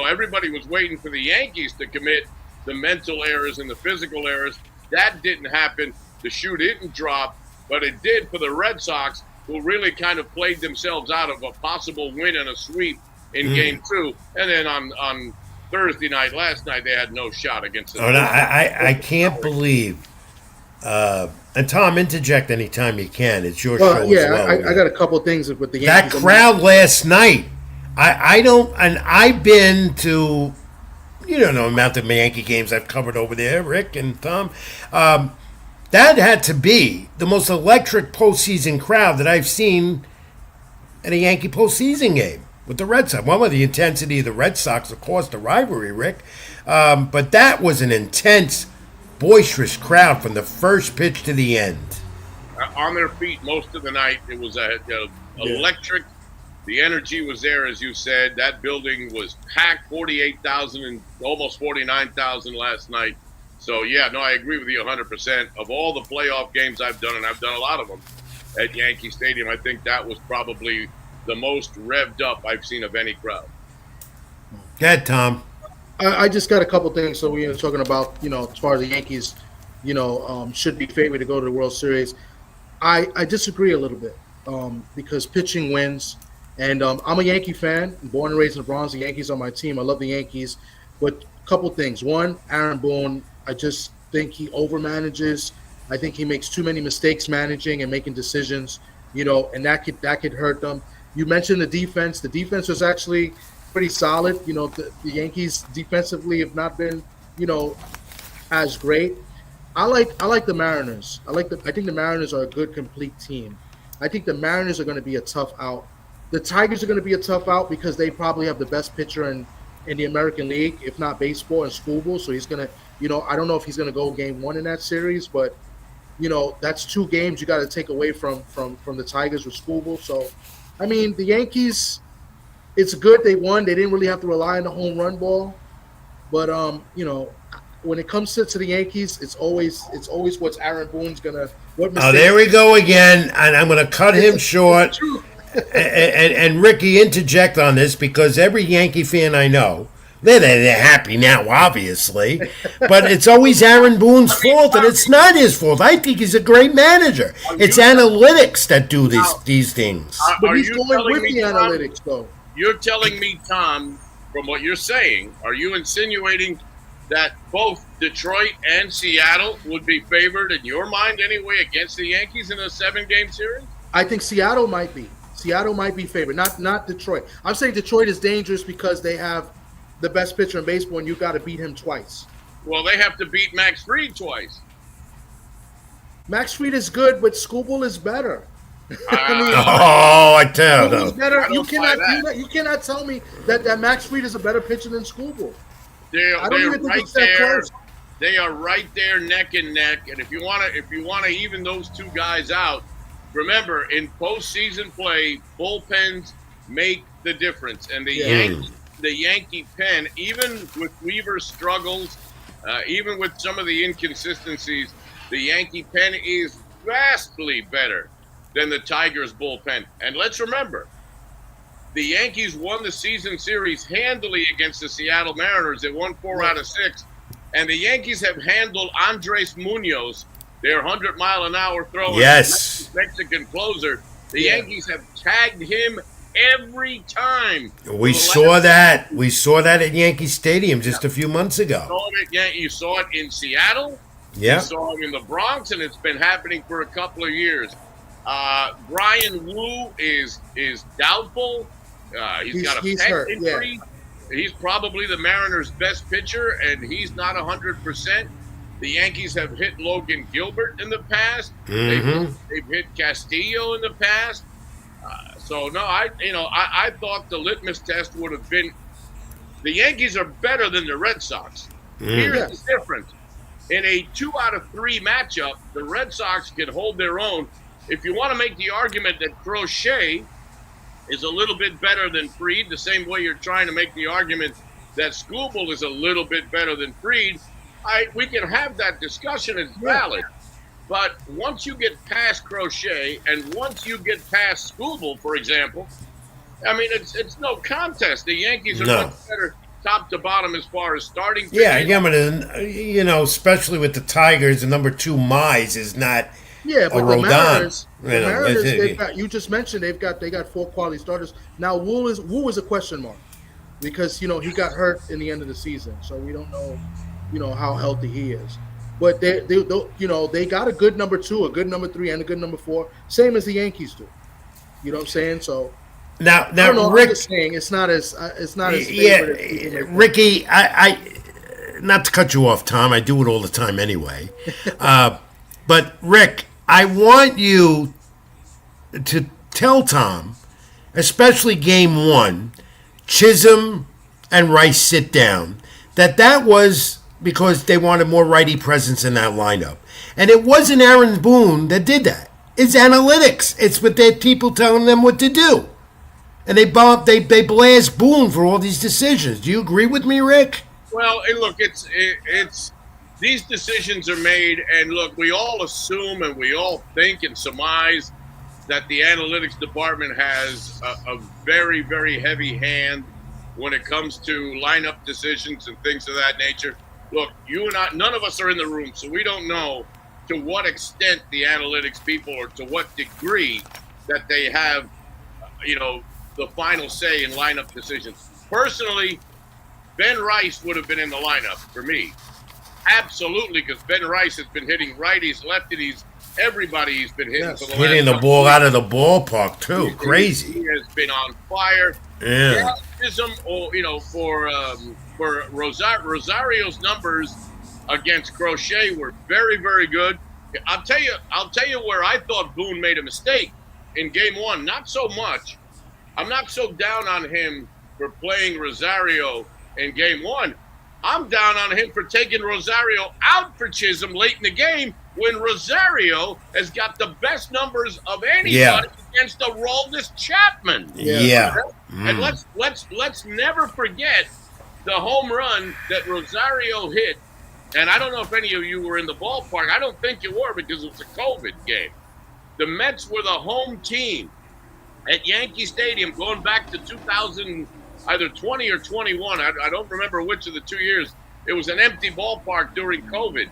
everybody was waiting for the Yankees to commit the mental errors and the physical errors. That didn't happen. The shoe didn't drop, but it did for the Red Sox, who really kind of played themselves out of a possible win and a sweep in game 2. And then on Thursday night, last night, they had no shot against the I can't believe. And Tom, interject anytime you can. It's your show as well. I got a couple things with the Yankees. That crowd last night. I've been to, amount of Yankee games I've covered over there, Rick and Tom. That had to be the most electric postseason crowd that I've seen at a Yankee postseason game with the Red Sox. One with the intensity of the Red Sox, of course, the rivalry, Rick. But that was an intense, boisterous crowd from the first pitch to the end. On their feet most of the night. It was electric. The energy was there, as you said. That building was packed, 48,000 and almost 49,000 last night. So, I agree with you 100%. Of all the playoff games I've done, and I've done a lot of them at Yankee Stadium, I think that was probably the most revved up I've seen of any crowd. Go ahead, Tom. I just got a couple things. So we were talking about, as far as the Yankees, should be favored to go to the World Series. I disagree a little bit because pitching wins. And I'm a Yankee fan, born and raised in the Bronx. The Yankees are my team. I love the Yankees. But a couple things. One, Aaron Boone, I just think he overmanages. I think he makes too many mistakes managing and making decisions, and that could hurt them. You mentioned the defense. The defense was actually pretty solid. The Yankees defensively have not been, as great. I like the Mariners. I think the Mariners are a good, complete team. I think the Mariners are going to be a tough out. The Tigers are going to be a tough out because they probably have the best pitcher in the American League, if not baseball, and Skubal. So he's going to, I don't know if he's going to go game 1 in that series, but, that's 2 games you got to take away from the Tigers with Skubal. So, I mean, the Yankees, it's good they won. They didn't really have to rely on the home run ball. But, when it comes to the Yankees, it's always what's Aaron Boone's going to – there we go again, and I'm going to cut him short. And Ricky, interject on this because every Yankee fan I know, they're happy now, obviously, but it's always Aaron Boone's fault, and it's not his fault. I think he's a great manager. It's analytics that do these things. But he's going with the analytics, though. You're telling me, Tom, from what you're saying, are you insinuating that both Detroit and Seattle would be favored, in your mind anyway, against the Yankees in a 7-game series? I think Seattle might be. Seattle might be favored, not Detroit. I'm saying Detroit is dangerous because they have the best pitcher in baseball, and you've got to beat him twice. Well, they have to beat Max Fried twice. Max Fried is good, but Skubal is better. I tell you. Better. You cannot tell me that Max Fried is a better pitcher than Skubal. I don't even think it's that close. They are right there, neck and neck. And if you want to even those 2 guys out, remember in postseason play, bullpens make the difference. And the Yankee pen, even with Weaver's struggles, even with some of the inconsistencies, the Yankee pen is vastly better than the Tigers bullpen. And let's remember, the Yankees won the season series handily against the Seattle Mariners. They won 4 out of 6. And the Yankees have handled Andres Munoz, their 100-mile-an-hour thrower, Mexican closer. The Yankees have tagged him every time. We saw that. We saw that at Yankee Stadium just a few months ago. You saw it in Seattle. Yeah. You saw it in the Bronx, and it's been happening for a couple of years. Brian Wu is doubtful. He's got a pec injury. Yeah. He's probably the Mariners' best pitcher, and he's not 100%. The Yankees have hit Logan Gilbert in the past. They've hit Castillo in the past. I thought the litmus test would have been the Yankees are better than the Red Sox. Here's the difference. In a 2 out of 3 matchup, the Red Sox can hold their own. If you want to make the argument that Crochet is a little bit better than Fried, the same way you're trying to make the argument that Skubal is a little bit better than Fried, we can have that discussion. It's valid. But once you get past Crochet and once you get past Skubal, for example, I mean, it's no contest. The Yankees are much better top to bottom as far as starting. Especially with the Tigers, the number 2 Mize is not but a the Mariners, you just mentioned they got 4 quality starters. Now Wu is a question mark because he got hurt in the end of the season, so we don't know how healthy he is. But they got a good number 2, a good number 3, and a good number 4, same as the Yankees do. You know what I'm saying? So now, Rick, I'm just saying it's not as Ricky. I not to cut you off, Tom. I do it all the time anyway. But Rick, I want you to tell Tom, especially game 1, Chisholm and Rice sit down, that was because they wanted more righty presence in that lineup. And it wasn't Aaron Boone that did that. It's analytics. It's what their people telling them what to do. And they blast Boone for all these decisions. Do you agree with me, Rick? Well, look, it's these decisions are made, and look, we all assume and we all think and surmise that the analytics department has a very, very heavy hand when it comes to lineup decisions and things of that nature. Look, you and I, none of us are in the room, so we don't know to what extent the analytics people or to what degree that they have, the final say in lineup decisions. Personally, Ben Rice would have been in the lineup for me. Absolutely, because Ben Rice has been hitting righties, lefties, everybody he's been hitting for the last hitting the ball out of the ballpark too. Crazy. He has been on fire. Yeah. For Rosario's numbers against Crochet were very, very good. I'll tell you where I thought Boone made a mistake in game 1. Not so much. I'm not so down on him for playing Rosario in game 1. I'm down on him for taking Rosario out for Chisholm late in the game when Rosario has got the best numbers of anybody against Aroldis Chapman. And let's never forget the home run that Rosario hit. And I don't know if any of you were in the ballpark. I don't think you were because it was a COVID game. The Mets were the home team at Yankee Stadium going back to 2000, either 20 or 21. I don't remember which of the 2 years. It was an empty ballpark during COVID.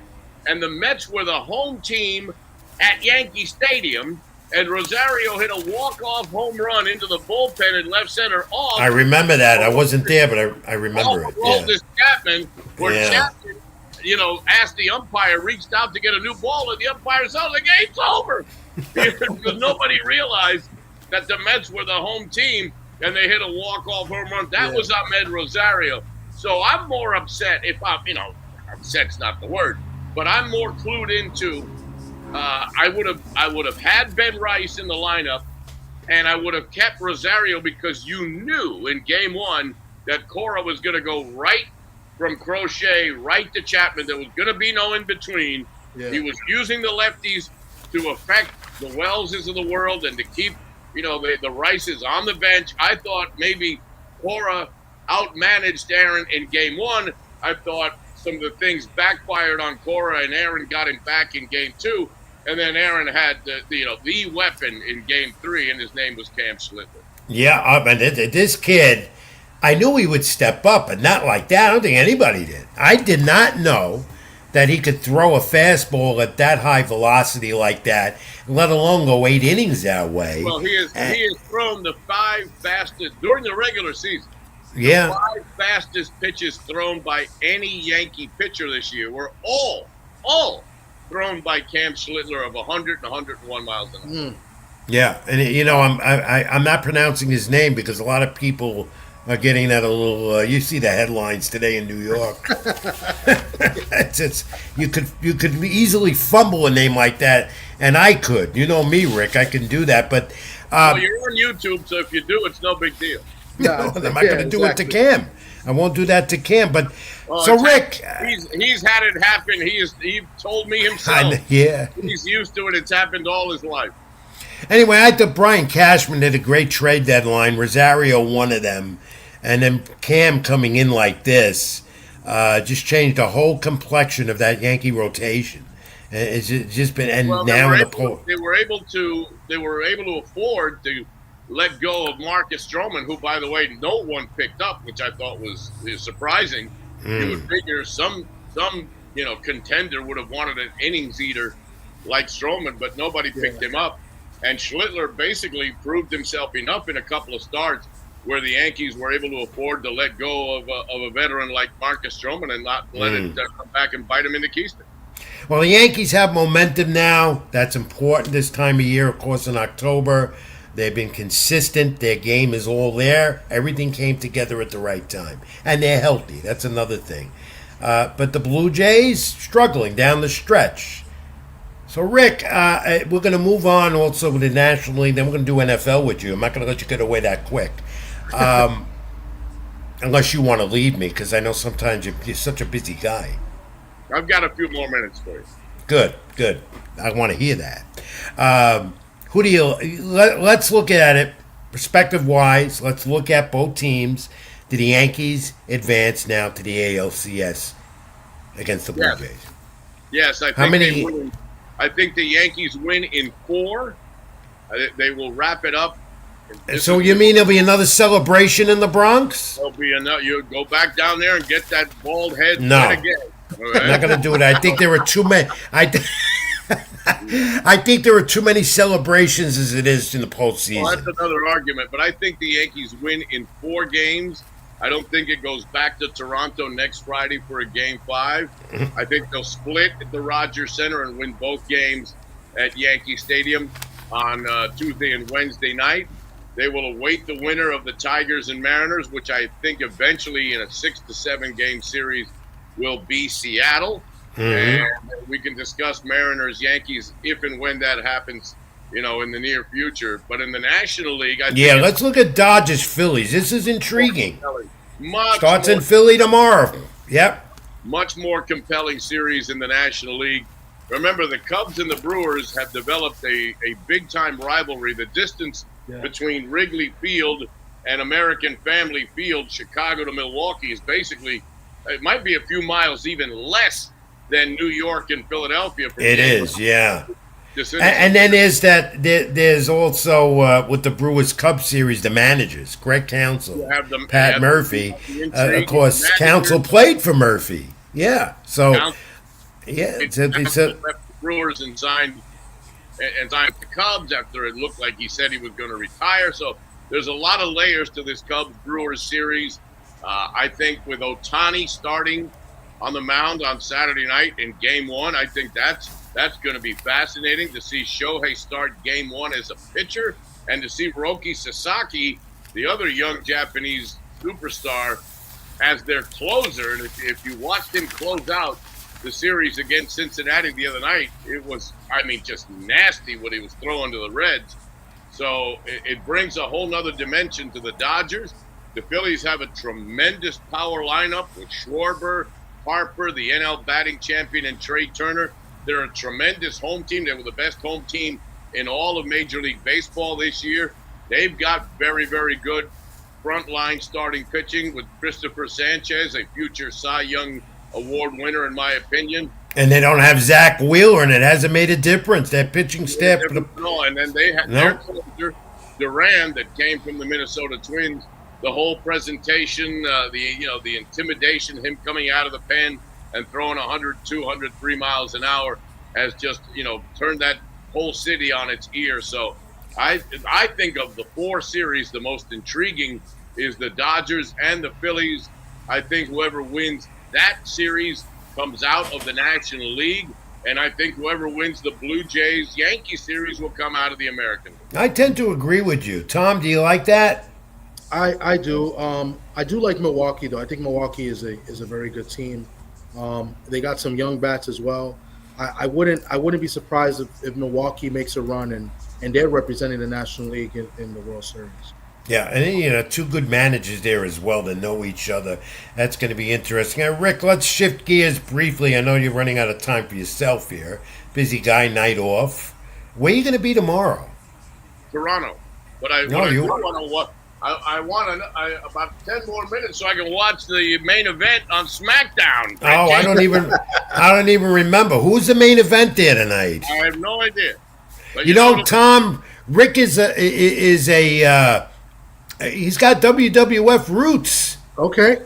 And the Mets were the home team at Yankee Stadium. And Rosario hit a walk-off home run into the bullpen in left center off. I remember that. I wasn't there, but I remember it. This Chapman, where Chapman, asked the umpire, reached out to get a new ball, and the umpire said, the game's over. Because nobody realized that the Mets were the home team, and they hit a walk-off home run. That was Ahmed Rosario. So I'm more upset upset's not the word, but I'm more clued into I would have had Ben Rice in the lineup, and I would have kept Rosario because you knew in game 1 that Cora was going to go right from Crochet right to Chapman. There was going to be no in between. Yeah. He was using the lefties to affect the Welleses of the world and to keep the Rice is on the bench. I thought maybe Cora outmanaged Aaron in game one. I thought some of the things backfired on Cora, and Aaron got him back in game two. And then Aaron had the weapon in game three, and his name was Cam Schlittler. Yeah, this kid, I knew he would step up, but not like that. I don't think anybody did. I did not know that he could throw a fastball at that high velocity like that, let alone go 8 innings that way. Well, he has thrown the 5 fastest during the regular season. Yeah. The 5 fastest pitches thrown by any Yankee pitcher this year were all thrown by Cam Schlittler of 100 and 101 miles an hour. Yeah, and I'm not pronouncing his name because a lot of people are getting that a little. You see the headlines today in New York. You could easily fumble a name like that, and I could. You know me, Rick. I can do that, but well, you're on YouTube, so if you do, it's no big deal. No, I'm not going to do it to Cam. I won't do that to Cam. But Rick, he's had it happen. He told me himself. Yeah, he's used to it. It's happened all his life. Anyway, I thought Brian Cashman did a great trade deadline. Rosario, one of them, and then Cam coming in like this, just changed the whole complexion of that Yankee rotation. It's just been they were able to afford to let go of Marcus Stroman, who, by the way, no one picked up, which I thought was surprising. You would figure some contender would have wanted an innings eater like Stroman, but nobody picked him up. And Schlittler basically proved himself enough in a couple of starts where the Yankees were able to afford to let go of a veteran like Marcus Stroman and not let it come back and bite him in the keister. Well, the Yankees have momentum now. That's important this time of year, of course, in October. They've been consistent. Their game is all there. Everything came together at the right time. And they're healthy. That's another thing. But the Blue Jays, struggling down the stretch. So, Rick, we're going to move on also with the National League. Then we're going to do NFL with you. I'm not going to let you get away that quick. Unless you want to leave me, because I know sometimes you're such a busy guy. I've got a few more minutes for you. Good. I want to hear that. Who do you... Let's look at it perspective-wise. Let's look at both teams. Do the Yankees advance now to the ALCS against the Blue Jays? Yes, I think they win. I think the Yankees win in 4. They will wrap it up. So you mean there'll be another celebration in the Bronx? There'll be another. You go back down there and get that bald head again. I'm not going to do it. I think there are too many. I think there are too many celebrations as it is in the postseason. Well, that's another argument, but I think the Yankees win in 4 games. I don't think it goes back to Toronto next Friday for a Game 5. I think they'll split at the Rogers Center and win both games at Yankee Stadium on Tuesday and Wednesday night. They will await the winner of the Tigers and Mariners, which I think eventually in a 6 to 7 game series will be Seattle. And we can discuss Mariners, Yankees, if and when that happens, in the near future. But in the National League, let's look at Dodgers Phillies. This is intriguing. Starts in more, Philly tomorrow. Yep. Much more compelling series in the National League. Remember, the Cubs and the Brewers have developed a big-time rivalry. The distance between Wrigley Field and American Family Field, Chicago to Milwaukee, is basically, it might be a few miles even less than New York and Philadelphia. It is, yeah. And then there's also with the Brewers Cub series, the managers, Greg Counsell, Pat Murphy. Of course, Counsell played for Murphy. Yeah. So, it's the Brewers and signed the Cubs after it looked like he said he was going to retire. So there's a lot of layers to this Cubs-Brewers series. I think with Ohtani starting on the mound on Saturday night in Game 1, I think that's going to be fascinating to see Shohei start Game 1 as a pitcher and to see Roki Sasaki, the other young Japanese superstar, as their closer. And if you watched him close out the series against Cincinnati the other night, it was, just nasty what he was throwing to the Reds. So it brings a whole nother dimension to the Dodgers. The Phillies have a tremendous power lineup with Schwarber, Harper, the NL batting champion, and Trey Turner. They're a tremendous home team. They were the best home team in all of Major League Baseball this year. they've got very, very good frontline starting pitching with Christopher Sanchez, a future Cy Young Award winner, in my opinion. And they don't have Zach Wheeler, and it hasn't made a difference. That pitching staff. No, and then they had their closer, Duran, that came from the Minnesota Twins. The whole presentation, the intimidation, him coming out of the pen and throwing 102, 103 miles an hour has just, turned that whole city on its ear. So I think of the 4 series, the most intriguing is the Dodgers and the Phillies. I think whoever wins that series comes out of the National League, and I think whoever wins the Blue Jays-Yankee series will come out of the American League. I tend to agree with you. Tom, do you like that? I do. I do like Milwaukee, though. I think Milwaukee is a very good team. They got some young bats as well. I wouldn't be surprised if Milwaukee makes a run and they're representing the National League in the World Series. Yeah, and 2 good managers there as well that know each other. That's going to be interesting. Rick, let's shift gears briefly. I know you're running out of time for yourself here. Busy guy, night off. Where are you going to be tomorrow? Toronto. But I want about 10 more minutes so I can watch the main event on SmackDown. I don't even remember. Who's the main event there tonight? I have no idea. But Tom, Rick is he's got WWF roots. Okay.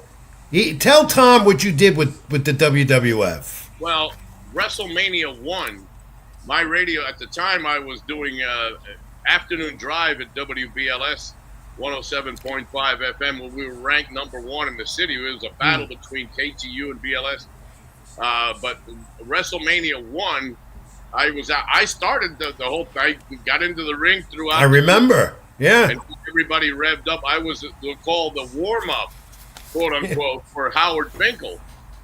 Tell Tom what you did with the WWF. Well, WrestleMania 1, my radio, at the time I was doing afternoon drive at WBLS 107.5 FM when we were ranked number 1 in the city. It was a battle between KTU and BLS. But WrestleMania 1, I started the whole thing. I got into the ring throughout. I remember. Yeah. And everybody revved up. I was called the warm-up, quote-unquote, for Howard Finkel.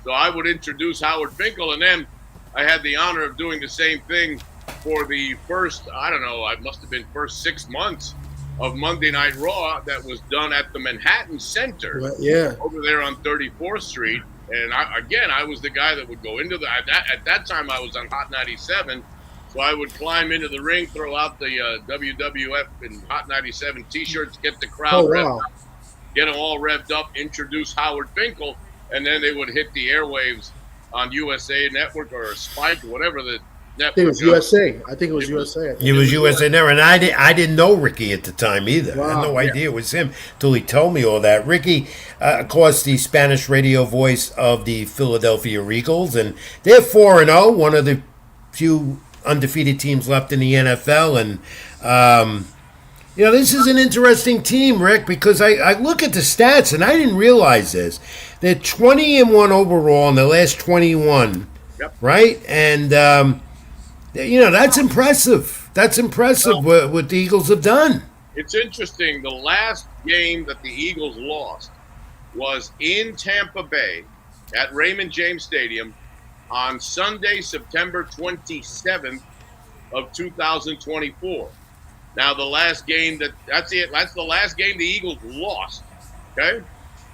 So I would introduce Howard Finkel, and then I had the honor of doing the same thing for the first, I must have been first 6 months of Monday Night Raw that was done at the Manhattan Center. Over there on 34th Street. And I was the guy that would go into at that time I was on Hot 97. So I would climb into the ring, throw out the WWF and Hot 97 T-shirts, get the crowd revved up, get them all revved up, introduce Howard Finkel, and then they would hit the airwaves on USA Network or Spike, whatever the network. I think it was USA. It was USA Network, and I didn't know Ricky at the time either. Wow. I had no idea it was him till he told me all that. Ricky, of course, the Spanish radio voice of the Philadelphia Eagles, and they're 4-0, one of the few undefeated teams left in the NFL, and this is an interesting team, Rick, because I look at the stats and I didn't realize this. They're 20-1 overall in the last 21, right? And that's impressive. That's impressive what the Eagles have done. It's interesting. The last game that the Eagles lost was in Tampa Bay at Raymond James Stadium on Sunday, September 27th of 2024. Now, the last game that's the last game the Eagles lost, okay?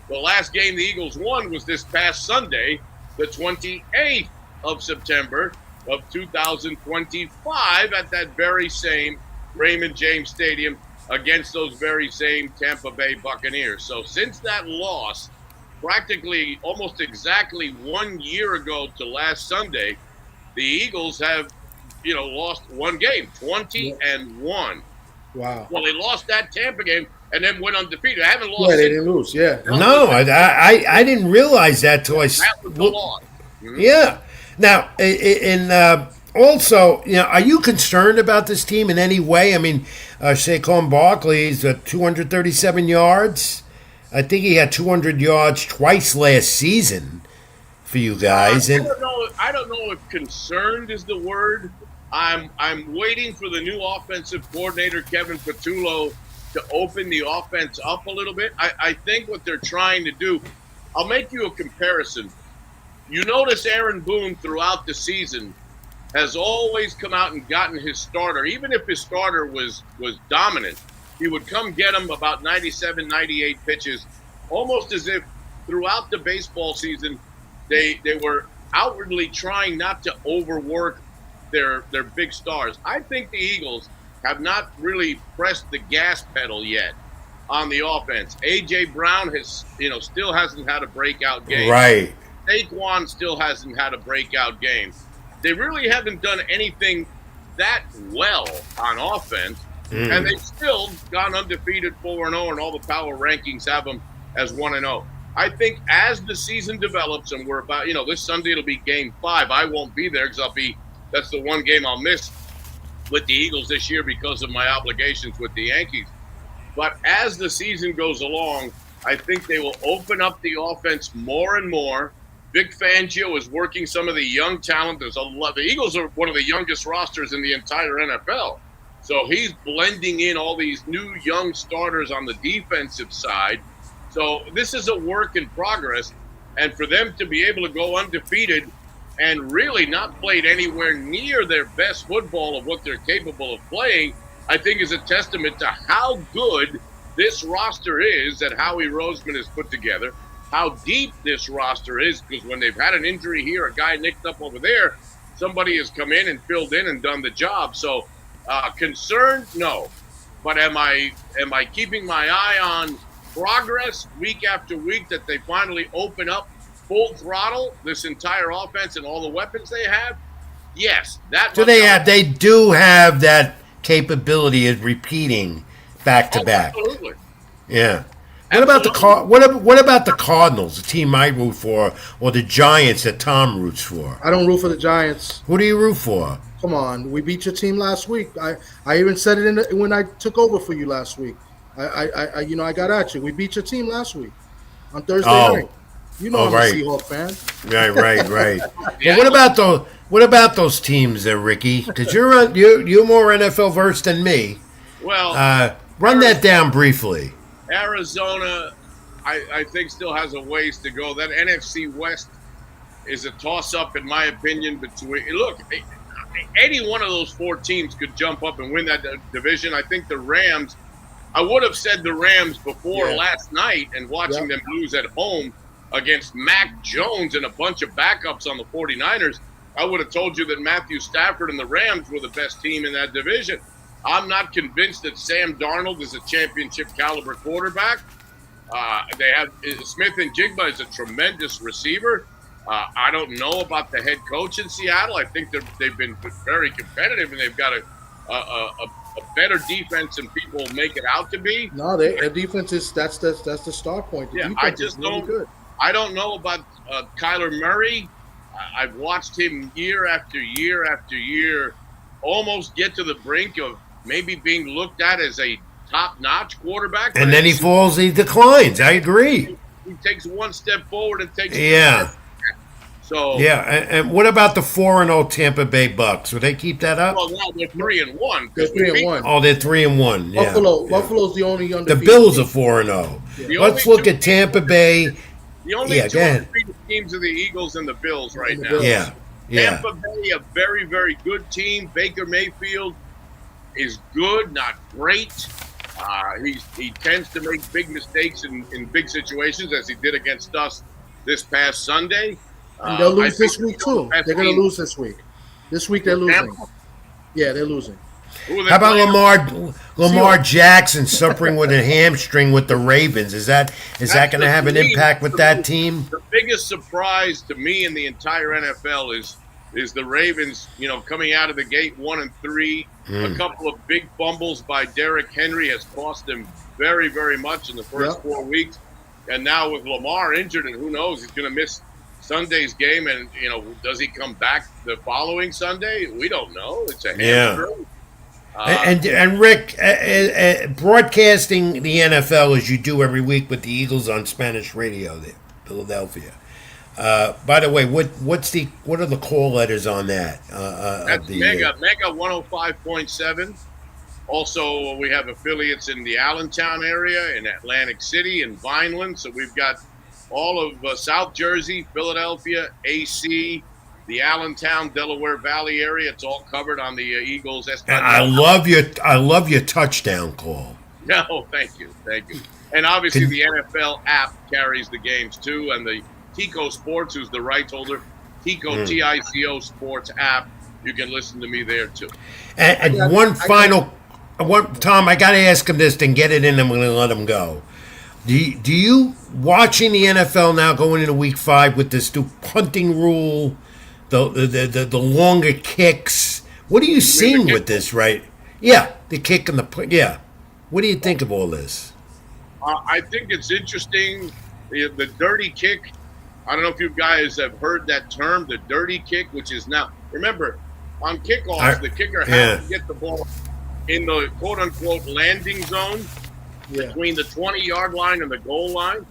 The last game the Eagles won was this past Sunday, the 28th of September of 2025 at that very same Raymond James Stadium against those very same Tampa Bay Buccaneers. So since that loss, practically almost exactly 1 year ago to last Sunday, the Eagles have, lost one game, 20-1. Wow. Well, they lost that Tampa game and then went undefeated. I haven't lost. Yeah, they didn't lose. Yeah. No, I didn't realize that till that was the loss. Mm-hmm. Yeah. Now, also, are you concerned about this team in any way? I mean, Saquon Barkley's 237 yards. I think he had 200 yards twice last season for you guys. I don't know if concerned is the word. I'm waiting for the new offensive coordinator, Kevin Patullo, to open the offense up a little bit. I think what they're trying to do, I'll make you a comparison. You notice Aaron Boone throughout the season has always come out and gotten his starter. Even if his starter was dominant, he would come get him about 97, 98 pitches, almost as if throughout the baseball season they were outwardly trying not to overwork their big stars. I think the Eagles have not really pressed the gas pedal yet on the offense. A.J. Brown has, still hasn't had a breakout game. Right. Saquon still hasn't had a breakout game. They really haven't done anything that well on offense, and they've still gone undefeated 4-0, and all the power rankings have them as 1-0. I think as the season develops, and we're about, this Sunday it'll be game 5. I won't be there because that's the one game I'll miss with the Eagles this year because of my obligations with the Yankees. But as the season goes along, I think they will open up the offense more and more. Vic Fangio is working some of the young talent. There's a lot. The Eagles are one of the youngest rosters in the entire NFL. So he's blending in all these new young starters on the defensive side. So this is a work in progress. And for them to be able to go undefeated and really not played anywhere near their best football of what they're capable of playing, I think is a testament to how good this roster is that Howie Roseman has put together, how deep this roster is, because when they've had an injury here, a guy nicked up over there, somebody has come in and filled in and done the job. So concerned, no. But am I keeping my eye on progress week after week that they finally open up full throttle this entire offense and all the weapons they have? Yes. They do have that capability of repeating back to back. Absolutely. Yeah. What about the Cardinals, the team I root for, or the Giants that Tom roots for? I don't root for the Giants. Who do you root for? Come on, we beat your team last week. I even said it when I took over for you last week. I got at you. We beat your team last week on Thursday night. I'm right. a Seahawk fan. Right. Yeah. Well, what about those teams there, Ricky? Because you're more NFL versed than me. Well, run that down briefly. Arizona, I think, still has a ways to go. That NFC West is a toss-up, in my opinion. Look, any one of those 4 teams could jump up and win that division. I think the Rams, I would have said the Rams before last night, and watching them lose at home against Mac Jones and a bunch of backups on the 49ers, I would have told you that Matthew Stafford and the Rams were the best team in that division. I'm not convinced that Sam Darnold is a championship caliber quarterback. They have Smith and Jigba is a tremendous receiver. I don't know about the head coach in Seattle. I think they've been very competitive, and they've got a better defense than people make it out to be. No, their defense is that's the start point. The I just don't. Good. I don't know about Kyler Murray. I've watched him year after year after year almost get to the brink of maybe being looked at as a top-notch quarterback. And then he declines. I agree. He takes one step forward and takes yeah. So and what about the 4-0 Tampa Bay Bucks? Will they keep that up? Well, now they're 3-1. They're 3-1. Oh, they're 3-1. Yeah. Buffalo's the only undefeated. The Bills are 4-0. Yeah. Let's look at Tampa Bay. The only two undefeated teams are the Eagles and the Bills right now. Yeah. Tampa Bay, a very, very good team. Baker Mayfield is good, not great. He tends to make big mistakes in big situations, as he did against us this past Sunday. And they'll lose this week, too. They're going to lose this week. This week they're losing. Yeah, they're losing. How about Lamar Jackson suffering with a hamstring with the Ravens? Is that going to have an impact with that team? The biggest surprise to me in the entire NFL is the Ravens, coming out of the gate 1-3. A couple of big fumbles by Derrick Henry has cost them very, very much in the first 4 weeks. And now with Lamar injured, and who knows, he's going to miss Sunday's game. And, does he come back the following Sunday? We don't know. It's a hamstring. And Rick, broadcasting the NFL as you do every week with the Eagles on Spanish radio there, Philadelphia. By the way, what are the call letters on that? That's Mega 105.7. Also, we have affiliates in the Allentown area, in Atlantic City, and Vineland. So we've got all of South Jersey, Philadelphia, AC, the Allentown, Delaware Valley area. It's all covered on the Eagles. I love your touchdown call. No, thank you. And obviously the NFL app carries the games too, and the Tico Sports, who's the rights holder, TICO Sports app. You can listen to me there too. And one final Tom, I got to ask him this, then get it in. I'm going to let him go. Do you watching the NFL now going into Week 5 with this new punting rule, the longer kicks? What are you seeing with this, right? Yeah, the kick and the punt. Yeah. What do you think of all this? I think it's interesting. The dirty kick. I don't know if you guys have heard that term, the dirty kick, which is now. Remember, on kickoffs, the kicker has to get the ball in the quote-unquote landing zone between the 20-yard line and the goal line.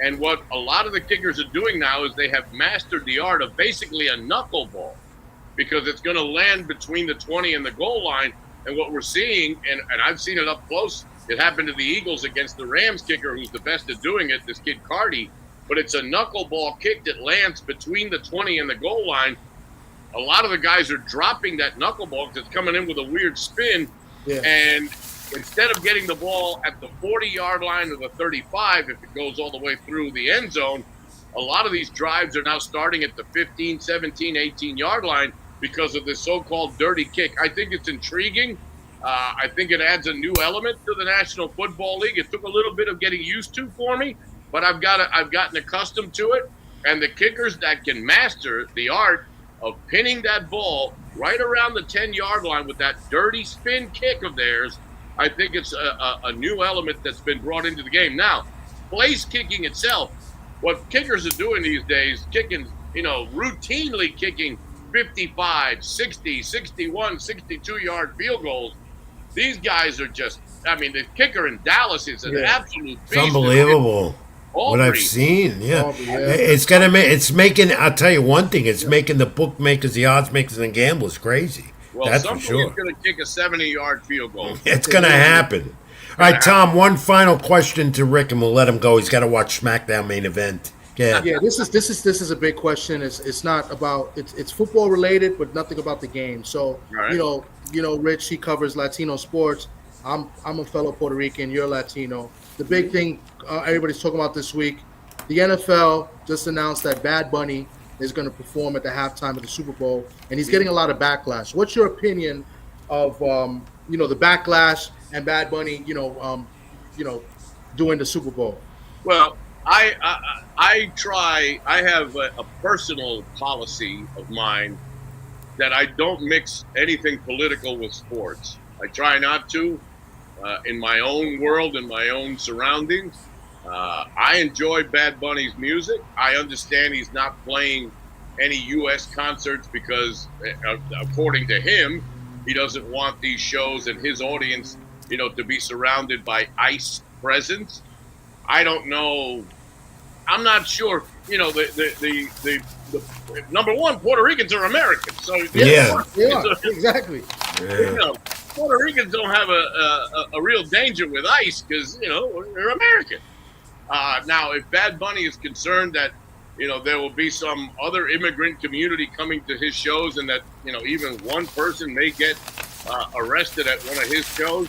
And what a lot of the kickers are doing now is they have mastered the art of basically a knuckleball, because it's going to land between the 20 and the goal line. And what we're seeing, and I've seen it up close, it happened to the Eagles against the Rams kicker, who's the best at doing it, this kid Cardi, but it's a knuckleball kick that lands between the 20 and the goal line. A lot of the guys are dropping that knuckleball because it's coming in with a weird spin. Yeah. And instead of getting the ball at the 40-yard line or the 35, if it goes all the way through the end zone, a lot of these drives are now starting at the 15, 17, 18-yard line because of this so-called dirty kick. I think it's intriguing. I think it adds a new element to the National Football League. It took a little bit of getting used to for me, but I've gotten accustomed to it. And the kickers that can master the art of pinning that ball right around the 10-yard line with that dirty spin kick of theirs, I think it's a new element that's been brought into the game. Now, place kicking itself, what kickers are doing these days, routinely kicking 55, 60, 61, 62-yard field goals. These guys are just, the kicker in Dallas is an absolute beast. It's unbelievable. What I've seen, it's making. I'll tell you one thing. It's making the bookmakers, the odds makers, and gamblers crazy. Well, that's for sure. Going to kick a 70-yard field goal. It's going to happen. All right, Tom. One final question to Rick, and we'll let him go. He's got to watch SmackDown main event. Yeah. This is a big question. It's not about it's football related, but nothing about the game. So Rich, he covers Latino sports. I'm a fellow Puerto Rican. You're Latino. The big thing everybody's talking about this week, the NFL just announced that Bad Bunny is going to perform at the halftime of the Super Bowl, and he's getting a lot of backlash. What's your opinion of the backlash and Bad Bunny doing the Super Bowl? Well, I have a personal policy of mine that I don't mix anything political with sports. I try not to. In my own world, in my own surroundings. I enjoy Bad Bunny's music. I understand he's not playing any U.S. concerts because, according to him, he doesn't want these shows and his audience, to be surrounded by ICE presence. I don't know. I'm not sure. The number one, Puerto Ricans are Americans. So exactly. Yeah. Puerto Ricans don't have a real danger with ICE because, they're American. Now, if Bad Bunny is concerned that, there will be some other immigrant community coming to his shows and that, even one person may get arrested at one of his shows,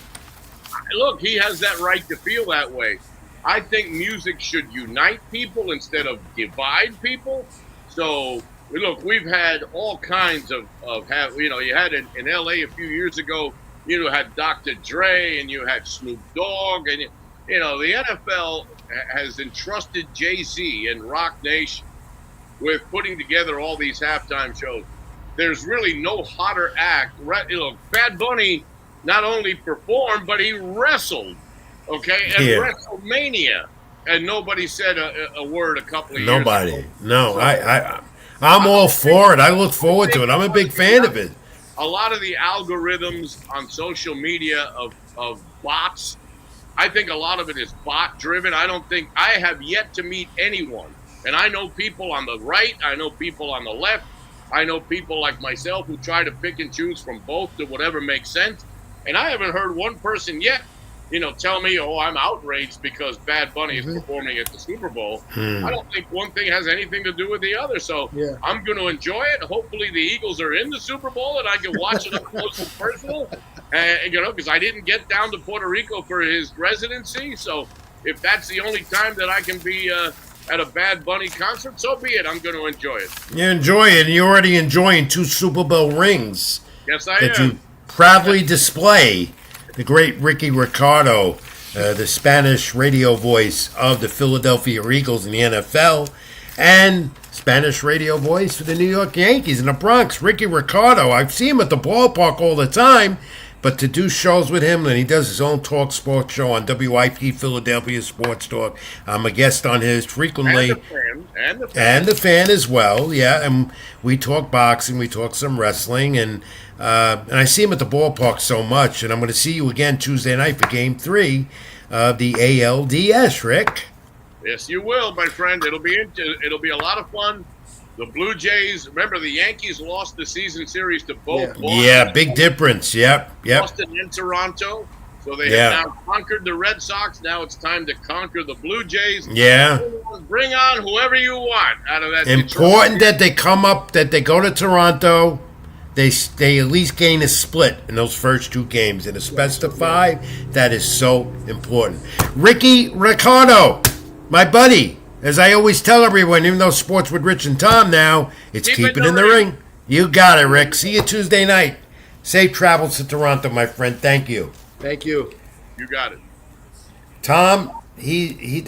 look, he has that right to feel that way. I think music should unite people instead of divide people. So, look, we've had all kinds of you had in L.A. a few years ago, you had Dr. Dre and you had Snoop Dogg, and the NFL has entrusted Jay-Z and Rock Nation with putting together all these halftime shows. There's really no hotter act. Bad Bunny not only performed, but he wrestled, at WrestleMania, and nobody said a word a couple of years ago. No, I'm all for it. I look forward to it. I'm a big fan of it. A lot of the algorithms on social media of bots, I think a lot of it is bot driven. I have yet to meet anyone. And I know people on the right. I know people on the left. I know people like myself who try to pick and choose from both to whatever makes sense. And I haven't heard one person yet, tell me, I'm outraged because Bad Bunny is performing at the Super Bowl. I don't think one thing has anything to do with the other. So I'm going to enjoy it. Hopefully the Eagles are in the Super Bowl and I can watch it up close and personal. Because I didn't get down to Puerto Rico for his residency. So if that's the only time that I can be at a Bad Bunny concert, so be it. I'm going to enjoy it. You enjoy it. You're already enjoying 2 Super Bowl rings. Yes, I that am. You proudly display. the great Ricky Ricardo, the Spanish radio voice of the Philadelphia Eagles in the NFL, and Spanish radio voice for the New York Yankees in the Bronx, Ricky Ricardo. I see him at the ballpark all the time, but to do shows with him, and he does his own talk sports show on WIP Philadelphia Sports Talk. I'm a guest on his frequently. And the fan as well, yeah. And we talk boxing, we talk some wrestling, and I see him at the ballpark so much. And I'm going to see you again Tuesday night for Game 3 of the ALDS, Rick. Yes, you will, my friend. It'll be a lot of fun. The Blue Jays. Remember, the Yankees lost the season series to both. Yeah, Boston, big difference. Yep. Boston and Toronto. So they have now conquered the Red Sox. Now it's time to conquer the Blue Jays. Yeah. Bring on whoever you want out of that. Important that they come up, that they go to Toronto. They at least gain a split in those first 2 games. In a best of 5, that is so important. Ricky Ricardo, my buddy, as I always tell everyone, even though Sports with Rich and Tom now, it's keep it in the ring. You got it, Rick. See you Tuesday night. Safe travels to Toronto, my friend. Thank you. Thank you. You got it. Tom, he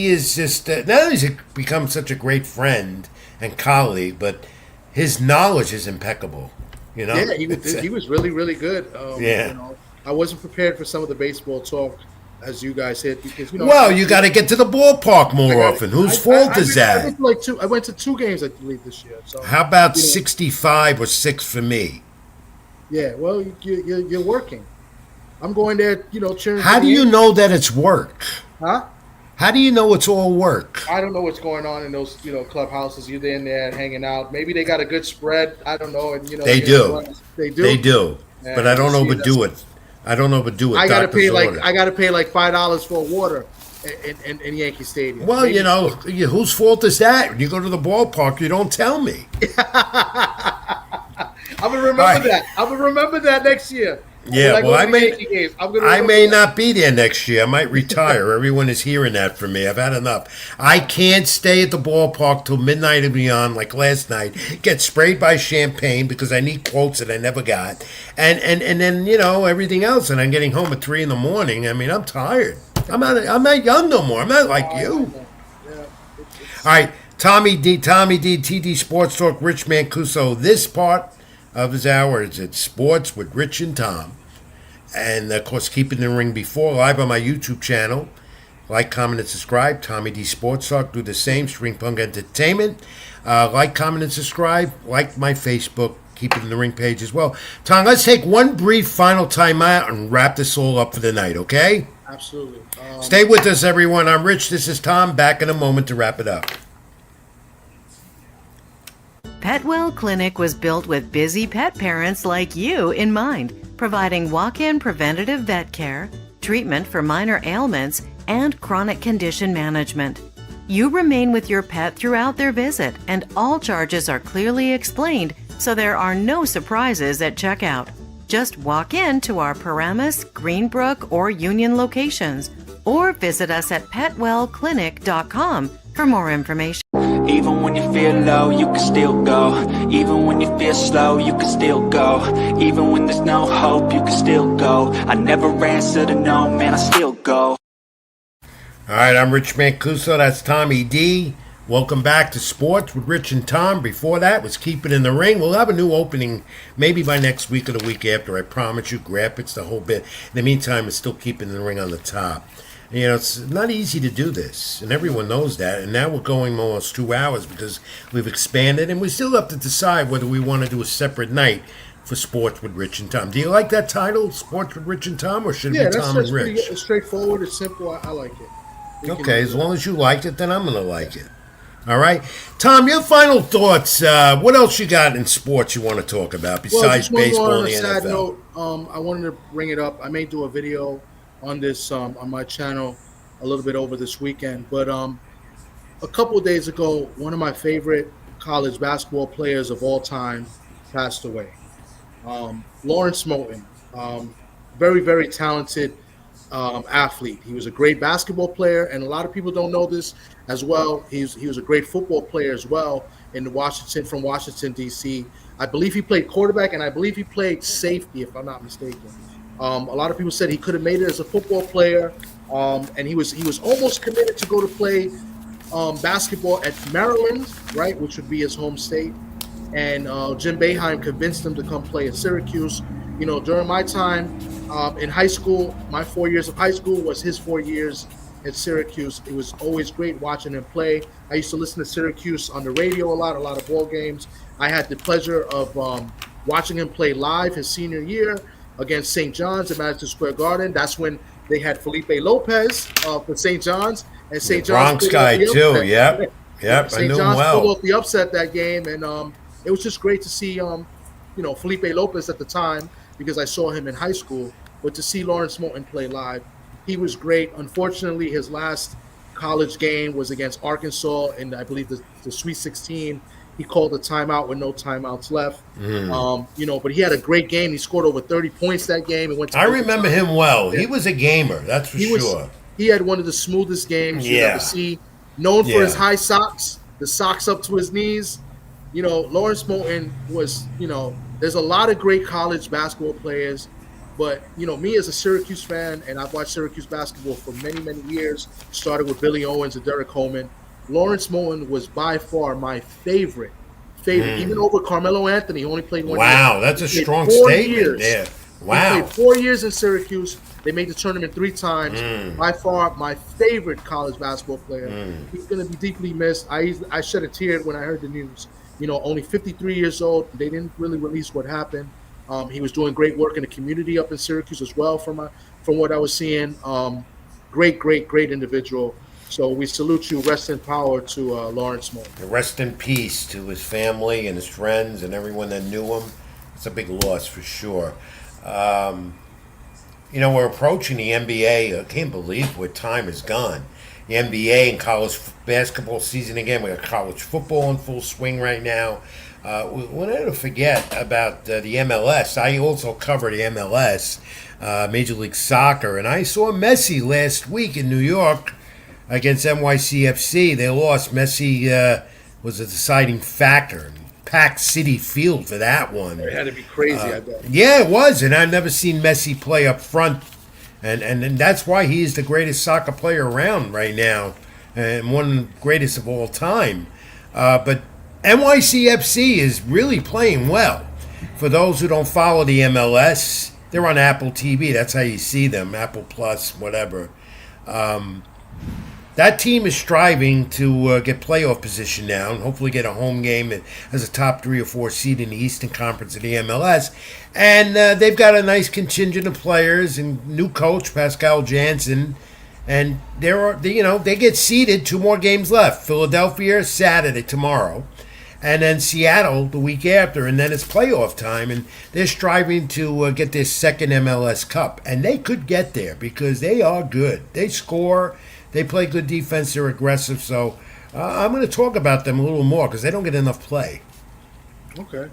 is just not only has he become such a great friend and colleague, but his knowledge is impeccable. You know, yeah, he was really, really good. Yeah, you know, I wasn't prepared for some of the baseball talk as you guys hit because Well, you got to get to the ballpark more often. Whose fault is that? I went to 2 games, I believe, this year. So how about 65 or 6 for me? Yeah, well, you're working. I'm going there, cheering. How do you know that it's work? Huh? How do you know it's all work? I don't know what's going on in those, clubhouses. You're in there hanging out. Maybe they got a good spread. I don't know. And they do. They do. They do. Yeah, but I don't overdo it. I don't overdo it. I gotta pay like $5 for water in Yankee Stadium. Well, maybe. Whose fault is that? When you go to the ballpark, you don't tell me. I'm gonna remember that. I'm gonna remember that next year. Yeah, well, I may not be there next year. I might retire. Everyone is hearing that from me. I've had enough. I can't stay at the ballpark till midnight and beyond, like last night. Get sprayed by champagne because I need quotes that I never got, and then everything else. And I'm getting home at 3 a.m. I mean, I'm tired. I'm not young no more. I'm not like you. Yeah. All right, Tommy D, TD Sports Talk, Rich Mancuso. This part of his hour is at Sports with Rich and Tom. And, of course, keep it in the ring before, live on my YouTube channel. Like, comment, and subscribe. Tommy D Sports Talk, do the same. String Punk Entertainment. Like, comment, and subscribe. Like my Facebook. Keep it in the ring page as well. Tom, let's take one brief final timeout and wrap this all up for the night, okay? Absolutely. Stay with us, everyone. I'm Rich. This is Tom. Back in a moment to wrap it up. Petwell Clinic was built with busy pet parents like you in mind, providing walk-in preventative vet care, treatment for minor ailments, and chronic condition management. You remain with your pet throughout their visit, and all charges are clearly explained, so there are no surprises at checkout. Just walk in to our Paramus, Greenbrook, or Union locations, or visit us at petwellclinic.com for more information. Even when you feel low, you can still go. Even when you feel slow, you can still go. Even when there's no hope, you can still go. I never answer to no, man, I still go. Alright, I'm Rich Mancuso, that's Tommy D. Welcome back to Sports with Rich and Tom. Before that was Keep It in the Ring. We'll have a new opening maybe by next week or the week after. I promise you, graphics, the whole bit. In the meantime, it's still Keep It in the Ring on the top. It's not easy to do this, and everyone knows that. And now we're going almost 2 hours because we've expanded, and we still have to decide whether we want to do a separate night for Sports with Rich and Tom. Do you like that title, Sports with Rich and Tom, or should it be Tom and Rich? It's straightforward. It's simple. I like it. Okay, as long as you like it, then I'm going to like it. All right. Tom, your final thoughts. What else you got in sports you want to talk about besides baseball and the NFL? On a sad note, I wanted to bring it up. I may do a video on this on my channel a little bit over this weekend. But a couple of days ago, one of my favorite college basketball players of all time passed away. Lawrence Moten, very, very talented athlete. He was a great basketball player, and a lot of people don't know this as well. He was a great football player as well from Washington, D.C. I believe he played quarterback, and I believe he played safety, if I'm not mistaken. A lot of people said he could have made it as a football player, and he was almost committed to go to play basketball at Maryland, right, which would be his home state. And Jim Boeheim convinced him to come play at Syracuse. During my time in high school, my 4 years of high school was his 4 years at Syracuse. It was always great watching him play. I used to listen to Syracuse on the radio a lot of ball games. I had the pleasure of watching him play live his senior year against St. John's at Madison Square Garden. That's when they had Felipe Lopez for St. John's. And St. John's Bronx guy too. Yep. I St. knew him John's well. pulled off the upset that game, and it was just great to see Felipe Lopez at the time, because I saw him in high school. But to see Lawrence Moulton play live, he was great. Unfortunately, his last college game was against Arkansas in, I believe, the Sweet 16. He called a timeout with no timeouts left. But he had a great game. He scored over 30 points that game. And went to I remember him well. He was a gamer, that's for sure. He had one of the smoothest games you'll ever see. Known for his high socks, the socks up to his knees. Lawrence Moulton was, there's a lot of great college basketball players. But, me as a Syracuse fan, and I've watched Syracuse basketball for many, many years, started with Billy Owens and Derek Coleman. Lawrence Moulton was by far my favorite, even over Carmelo Anthony, who only played 1 year. Wow, that's a strong statement there. Wow. He played 4 years in Syracuse. They made the tournament 3 times. By far, my favorite college basketball player. He's going to be deeply missed. I shed a tear when I heard the news. Only 53 years old. They didn't really release what happened. He was doing great work in the community up in Syracuse as well, from what I was seeing. Great individual. So we salute you. Rest in power to Lawrence Moulton. Rest in peace to his family and his friends and everyone that knew him. It's a big loss for sure. We're approaching the NBA. I can't believe what time is gone. The NBA and college basketball season again. We got college football in full swing right now. We wanted to forget about the MLS. I also cover the MLS, Major League Soccer, and I saw Messi last week in New York against NYCFC. They lost. Messi was a deciding factor. Packed City Field for that one. It had to be crazy, I bet. Yeah, it was, and I've never seen Messi play up front, and that's why he is the greatest soccer player around right now, and one of the greatest of all time. But NYCFC is really playing well. For those who don't follow the MLS, they're on Apple TV. That's how you see them, Apple Plus, whatever. That team is striving to get playoff position now and hopefully get a home game as a top 3 or 4 seed in the Eastern Conference of the MLS. And they've got a nice contingent of players and new coach, Pascal Jansen. And they get seeded. 2 more games left. Philadelphia Saturday, tomorrow. And then Seattle the week after. And then it's playoff time. And they're striving to get their second MLS Cup. And they could get there because they are good. They score. They play good defense. They're aggressive. So I'm going to talk about them a little more because they don't get enough play. Okay.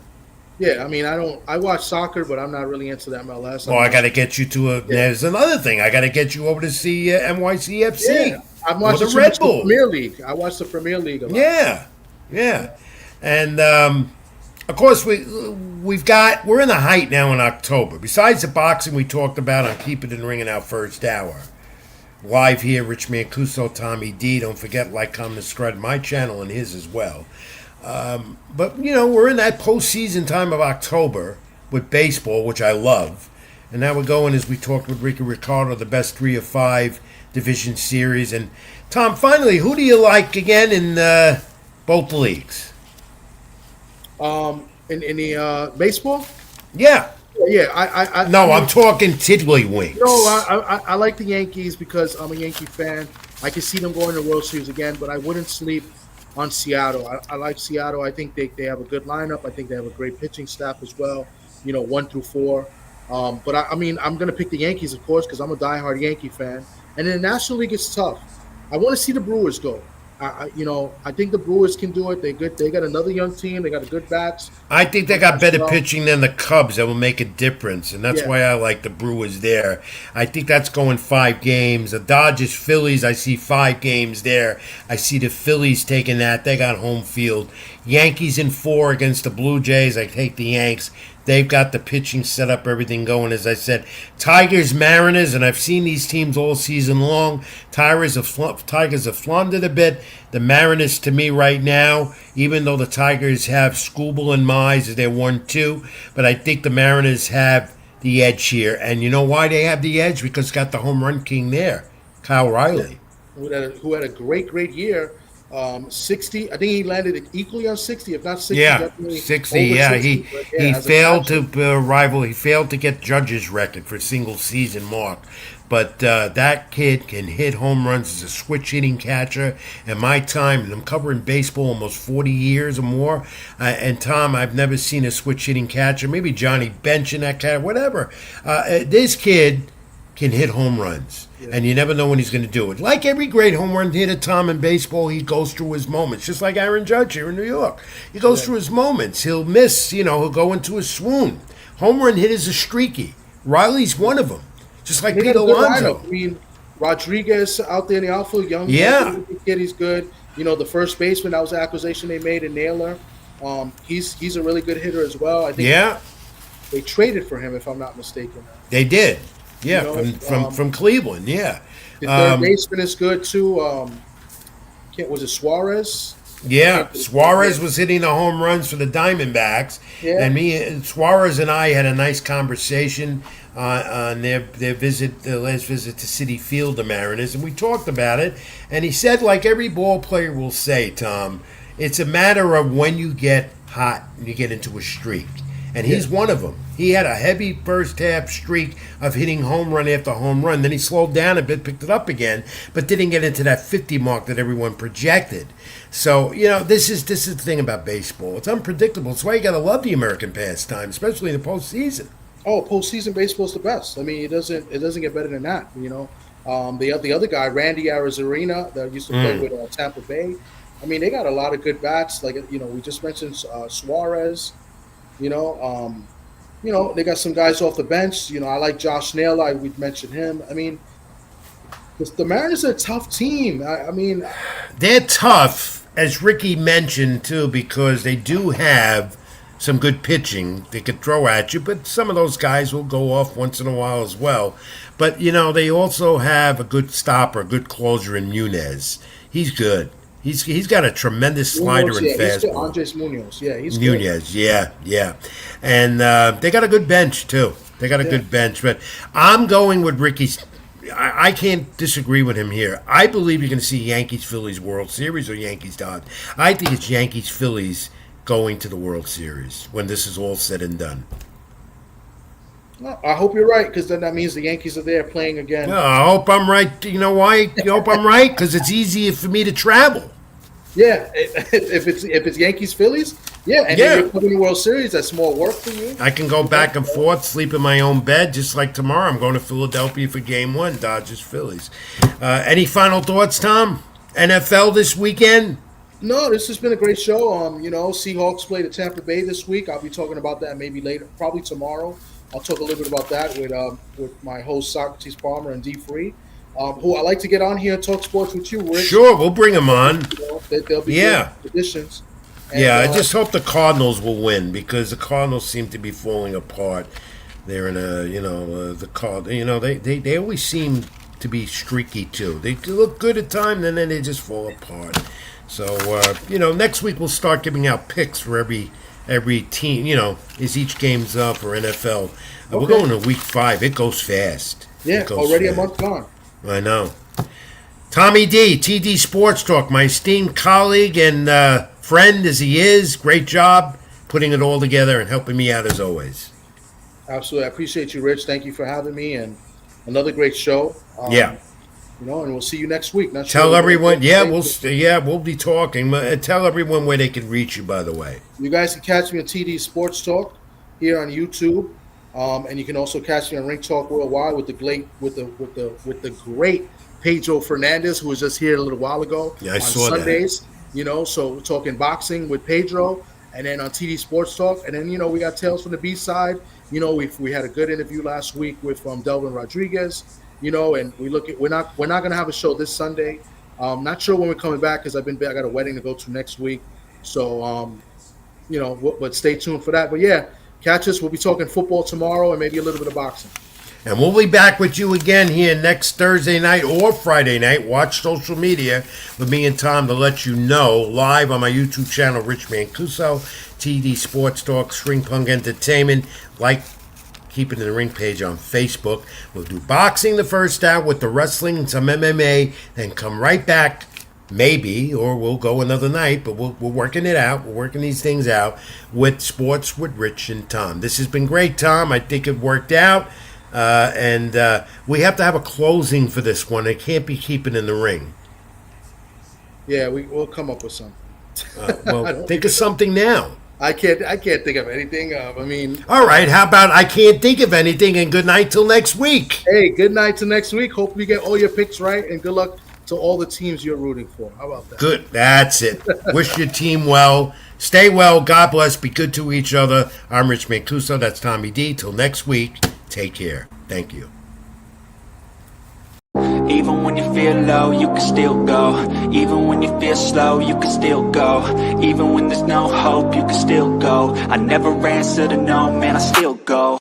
Yeah, I mean, I watch soccer, but I'm not really into the MLS. Well, I got to get you to there's another thing. I got to get you over to see NYCFC. Yeah, I watched the Red Bull Premier League. I watched the Premier League a lot. Yeah. And of course we're in the height now in October. Besides the boxing we talked about on Keep It in the Ring in our first hour. Live here, Rich Mancuso, Tommy D. Don't forget, like, comment, subscribe to my channel and his as well. But, we're in that postseason time of October with baseball, which I love. And now we're going, as we talked with Ricky Ricardo, the best 3 of 5 division series. And, Tom, finally, who do you like again in both leagues? In the baseball? Yeah. Yeah, I'm talking tiddlywinks. I like the Yankees because I'm a Yankee fan. I can see them going to the World Series again, but I wouldn't sleep on Seattle. I like Seattle. I think they have a good lineup. I think they have a great pitching staff as well, 1 through 4. But I'm going to pick the Yankees, of course, because I'm a diehard Yankee fan. And in the National League, it's tough. I want to see the Brewers go. I think the Brewers can do it. They good. They got another young team. They got good bats. I think they got better pitching than the Cubs that will make a difference, and that's why I like the Brewers there. I think that's going 5 games. The Dodgers, Phillies, I see 5 games there. I see the Phillies taking that. They got home field. Yankees in 4 against the Blue Jays. I take the Yanks. They've got the pitching set up, everything going. As I said, Tigers, Mariners, and I've seen these teams all season long. Tigers have floundered a bit. The Mariners, to me, right now, even though the Tigers have Skubal and Mize, they're 1-2, but I think the Mariners have the edge here. And you know why they have the edge? Because got the home run king there, Kyle Riley. Who had a great year. 60. I think he landed equally on 60, if not 60. Yeah, 60. Yeah, 60, he failed to rival. He failed to get Judge's record for single season mark. But that kid can hit home runs as a switch hitting catcher. In my time, and I'm covering baseball almost 40 years or more. And Tom, I've never seen a switch hitting catcher. Maybe Johnny Bench in that cat, whatever. This kid can hit home runs. Yeah. And you never know when he's going to do it. Like every great home run hitter, Tom, in baseball, he goes through his moments. Just like Aaron Judge here in New York. He goes through his moments. He'll miss, he'll go into a swoon. Home run hitters are streaky. Riley's one of them. Just like Pete Alonso. I mean, Rodriguez out there in the outfield, young kid, he's good. The first baseman, that was the acquisition they made in Naylor. He's a really good hitter as well. I think they traded for him, if I'm not mistaken. They did. Yeah, from Cleveland, yeah. The third baseman is good, too. Was it Suarez? Yeah, Suarez was hitting the home runs for the Diamondbacks. Yeah. And Suarez and I had a nice conversation on their visit, the last visit to Citi Field, the Mariners, and we talked about it. And he said, like every ball player will say, Tom, it's a matter of when you get hot and you get into a streak. And he's one of them. He had a heavy first half streak of hitting home run after home run. Then he slowed down a bit, picked it up again, but didn't get into that 50 mark that everyone projected. So, this is the thing about baseball. It's unpredictable. It's why you got to love the American pastime, especially in the postseason. Oh, postseason baseball is the best. I mean, it doesn't get better than that. The other guy, Randy Arozarena, that used to play with Tampa Bay. I mean, they got a lot of good bats. Like we just mentioned Suarez. They got some guys off the bench. I like Josh Naylor. We'd mentioned him. I mean, the Mariners are a tough team. I mean, they're tough, as Ricky mentioned, too, because they do have some good pitching they could throw at you, but some of those guys will go off once in a while as well. But, they also have a good stopper, a good closer in Munez. He's good. He's got a tremendous slider and fastball. Andres Munoz, he's Munoz, good. Yeah. And they got a good bench, too. They got a good bench. But I'm going with Ricky's. I can't disagree with him here. I believe you're going to see Yankees-Phillies World Series or Yankees-Dodgers. I think it's Yankees-Phillies going to the World Series when this is all said and done. I hope you're right, because then that means the Yankees are there playing again. No, I hope I'm right. You know why? You hope I'm right? Because it's easier for me to travel. Yeah, if it's Yankees Phillies, and you're putting the World Series, that's more work for you. I can go back and forth, sleep in my own bed, just like tomorrow. I'm going to Philadelphia for Game 1, Dodgers Phillies. Any final thoughts, Tom? NFL this weekend? No, this has been a great show. Seahawks play the Tampa Bay this week. I'll be talking about that maybe later, probably tomorrow. I'll talk a little bit about that with my host Socrates Palmer and D Free, who I like to get on here and talk sports with you, Rich. Sure, we'll bring them on. They'll be good additions. And, I just hope the Cardinals will win, because the Cardinals seem to be falling apart. They're in they always seem to be streaky too. They look good at times, and then they just fall apart. So next week we'll start giving out picks for every team, as each game's up for NFL. We're going to week 5. It goes fast. Yeah, already a month gone. I know. Tommy D, TD Sports Talk, my esteemed colleague and friend as he is. Great job putting it all together and helping me out as always. Absolutely. I appreciate you, Rich. Thank you for having me, and another great show. And we'll see you next week. Tell everyone, we'll be talking. Tell everyone where they can reach you, by the way. You guys can catch me on TD Sports Talk here on YouTube, and you can also catch me on Ring Talk Worldwide with the great Pedro Fernandez, who was just here a little while ago. Yeah, I saw Sundays, that. So we're talking boxing with Pedro, and then on TD Sports Talk, and then we got Tales from the B-side. We had a good interview last week with Delvin Rodriguez. And we're not going to have a show this Sunday. Not sure when we're coming back, because I got a wedding to go to next week. So, but stay tuned for that. But Catch us. We'll be talking football tomorrow and maybe a little bit of boxing. And we'll be back with you again here next Thursday night or Friday night. Watch social media with me and Tom to let you know live on my YouTube channel, Rich Mancuso, TD Sports Talk, String Punk Entertainment. Like, Keep It in the Ring page on Facebook. We'll do boxing the first hour with the wrestling and some MMA, then come right back. Maybe, or we'll go another night, but we're working it out. We're working these things out with Sports with Rich and Tom. This has been great, Tom. I think it worked out. And we have to have a closing for this one. It can't be Keep It in the Ring. Yeah, we'll come up with something. Well, think of something now. I can't think of anything. All right, how about I can't think of anything, and good night till next week. Hey, good night till next week. Hope you get all your picks right, and good luck to all the teams you're rooting for. How about that? Good. That's it. Wish your team well. Stay well. God bless. Be good to each other. I'm Rich Mancuso. That's Tommy D. Till next week, take care. Thank you. Even when you feel low, you can still go. Even when you feel slow, you can still go. Even when there's no hope, you can still go. I never answer to no, man, I still go.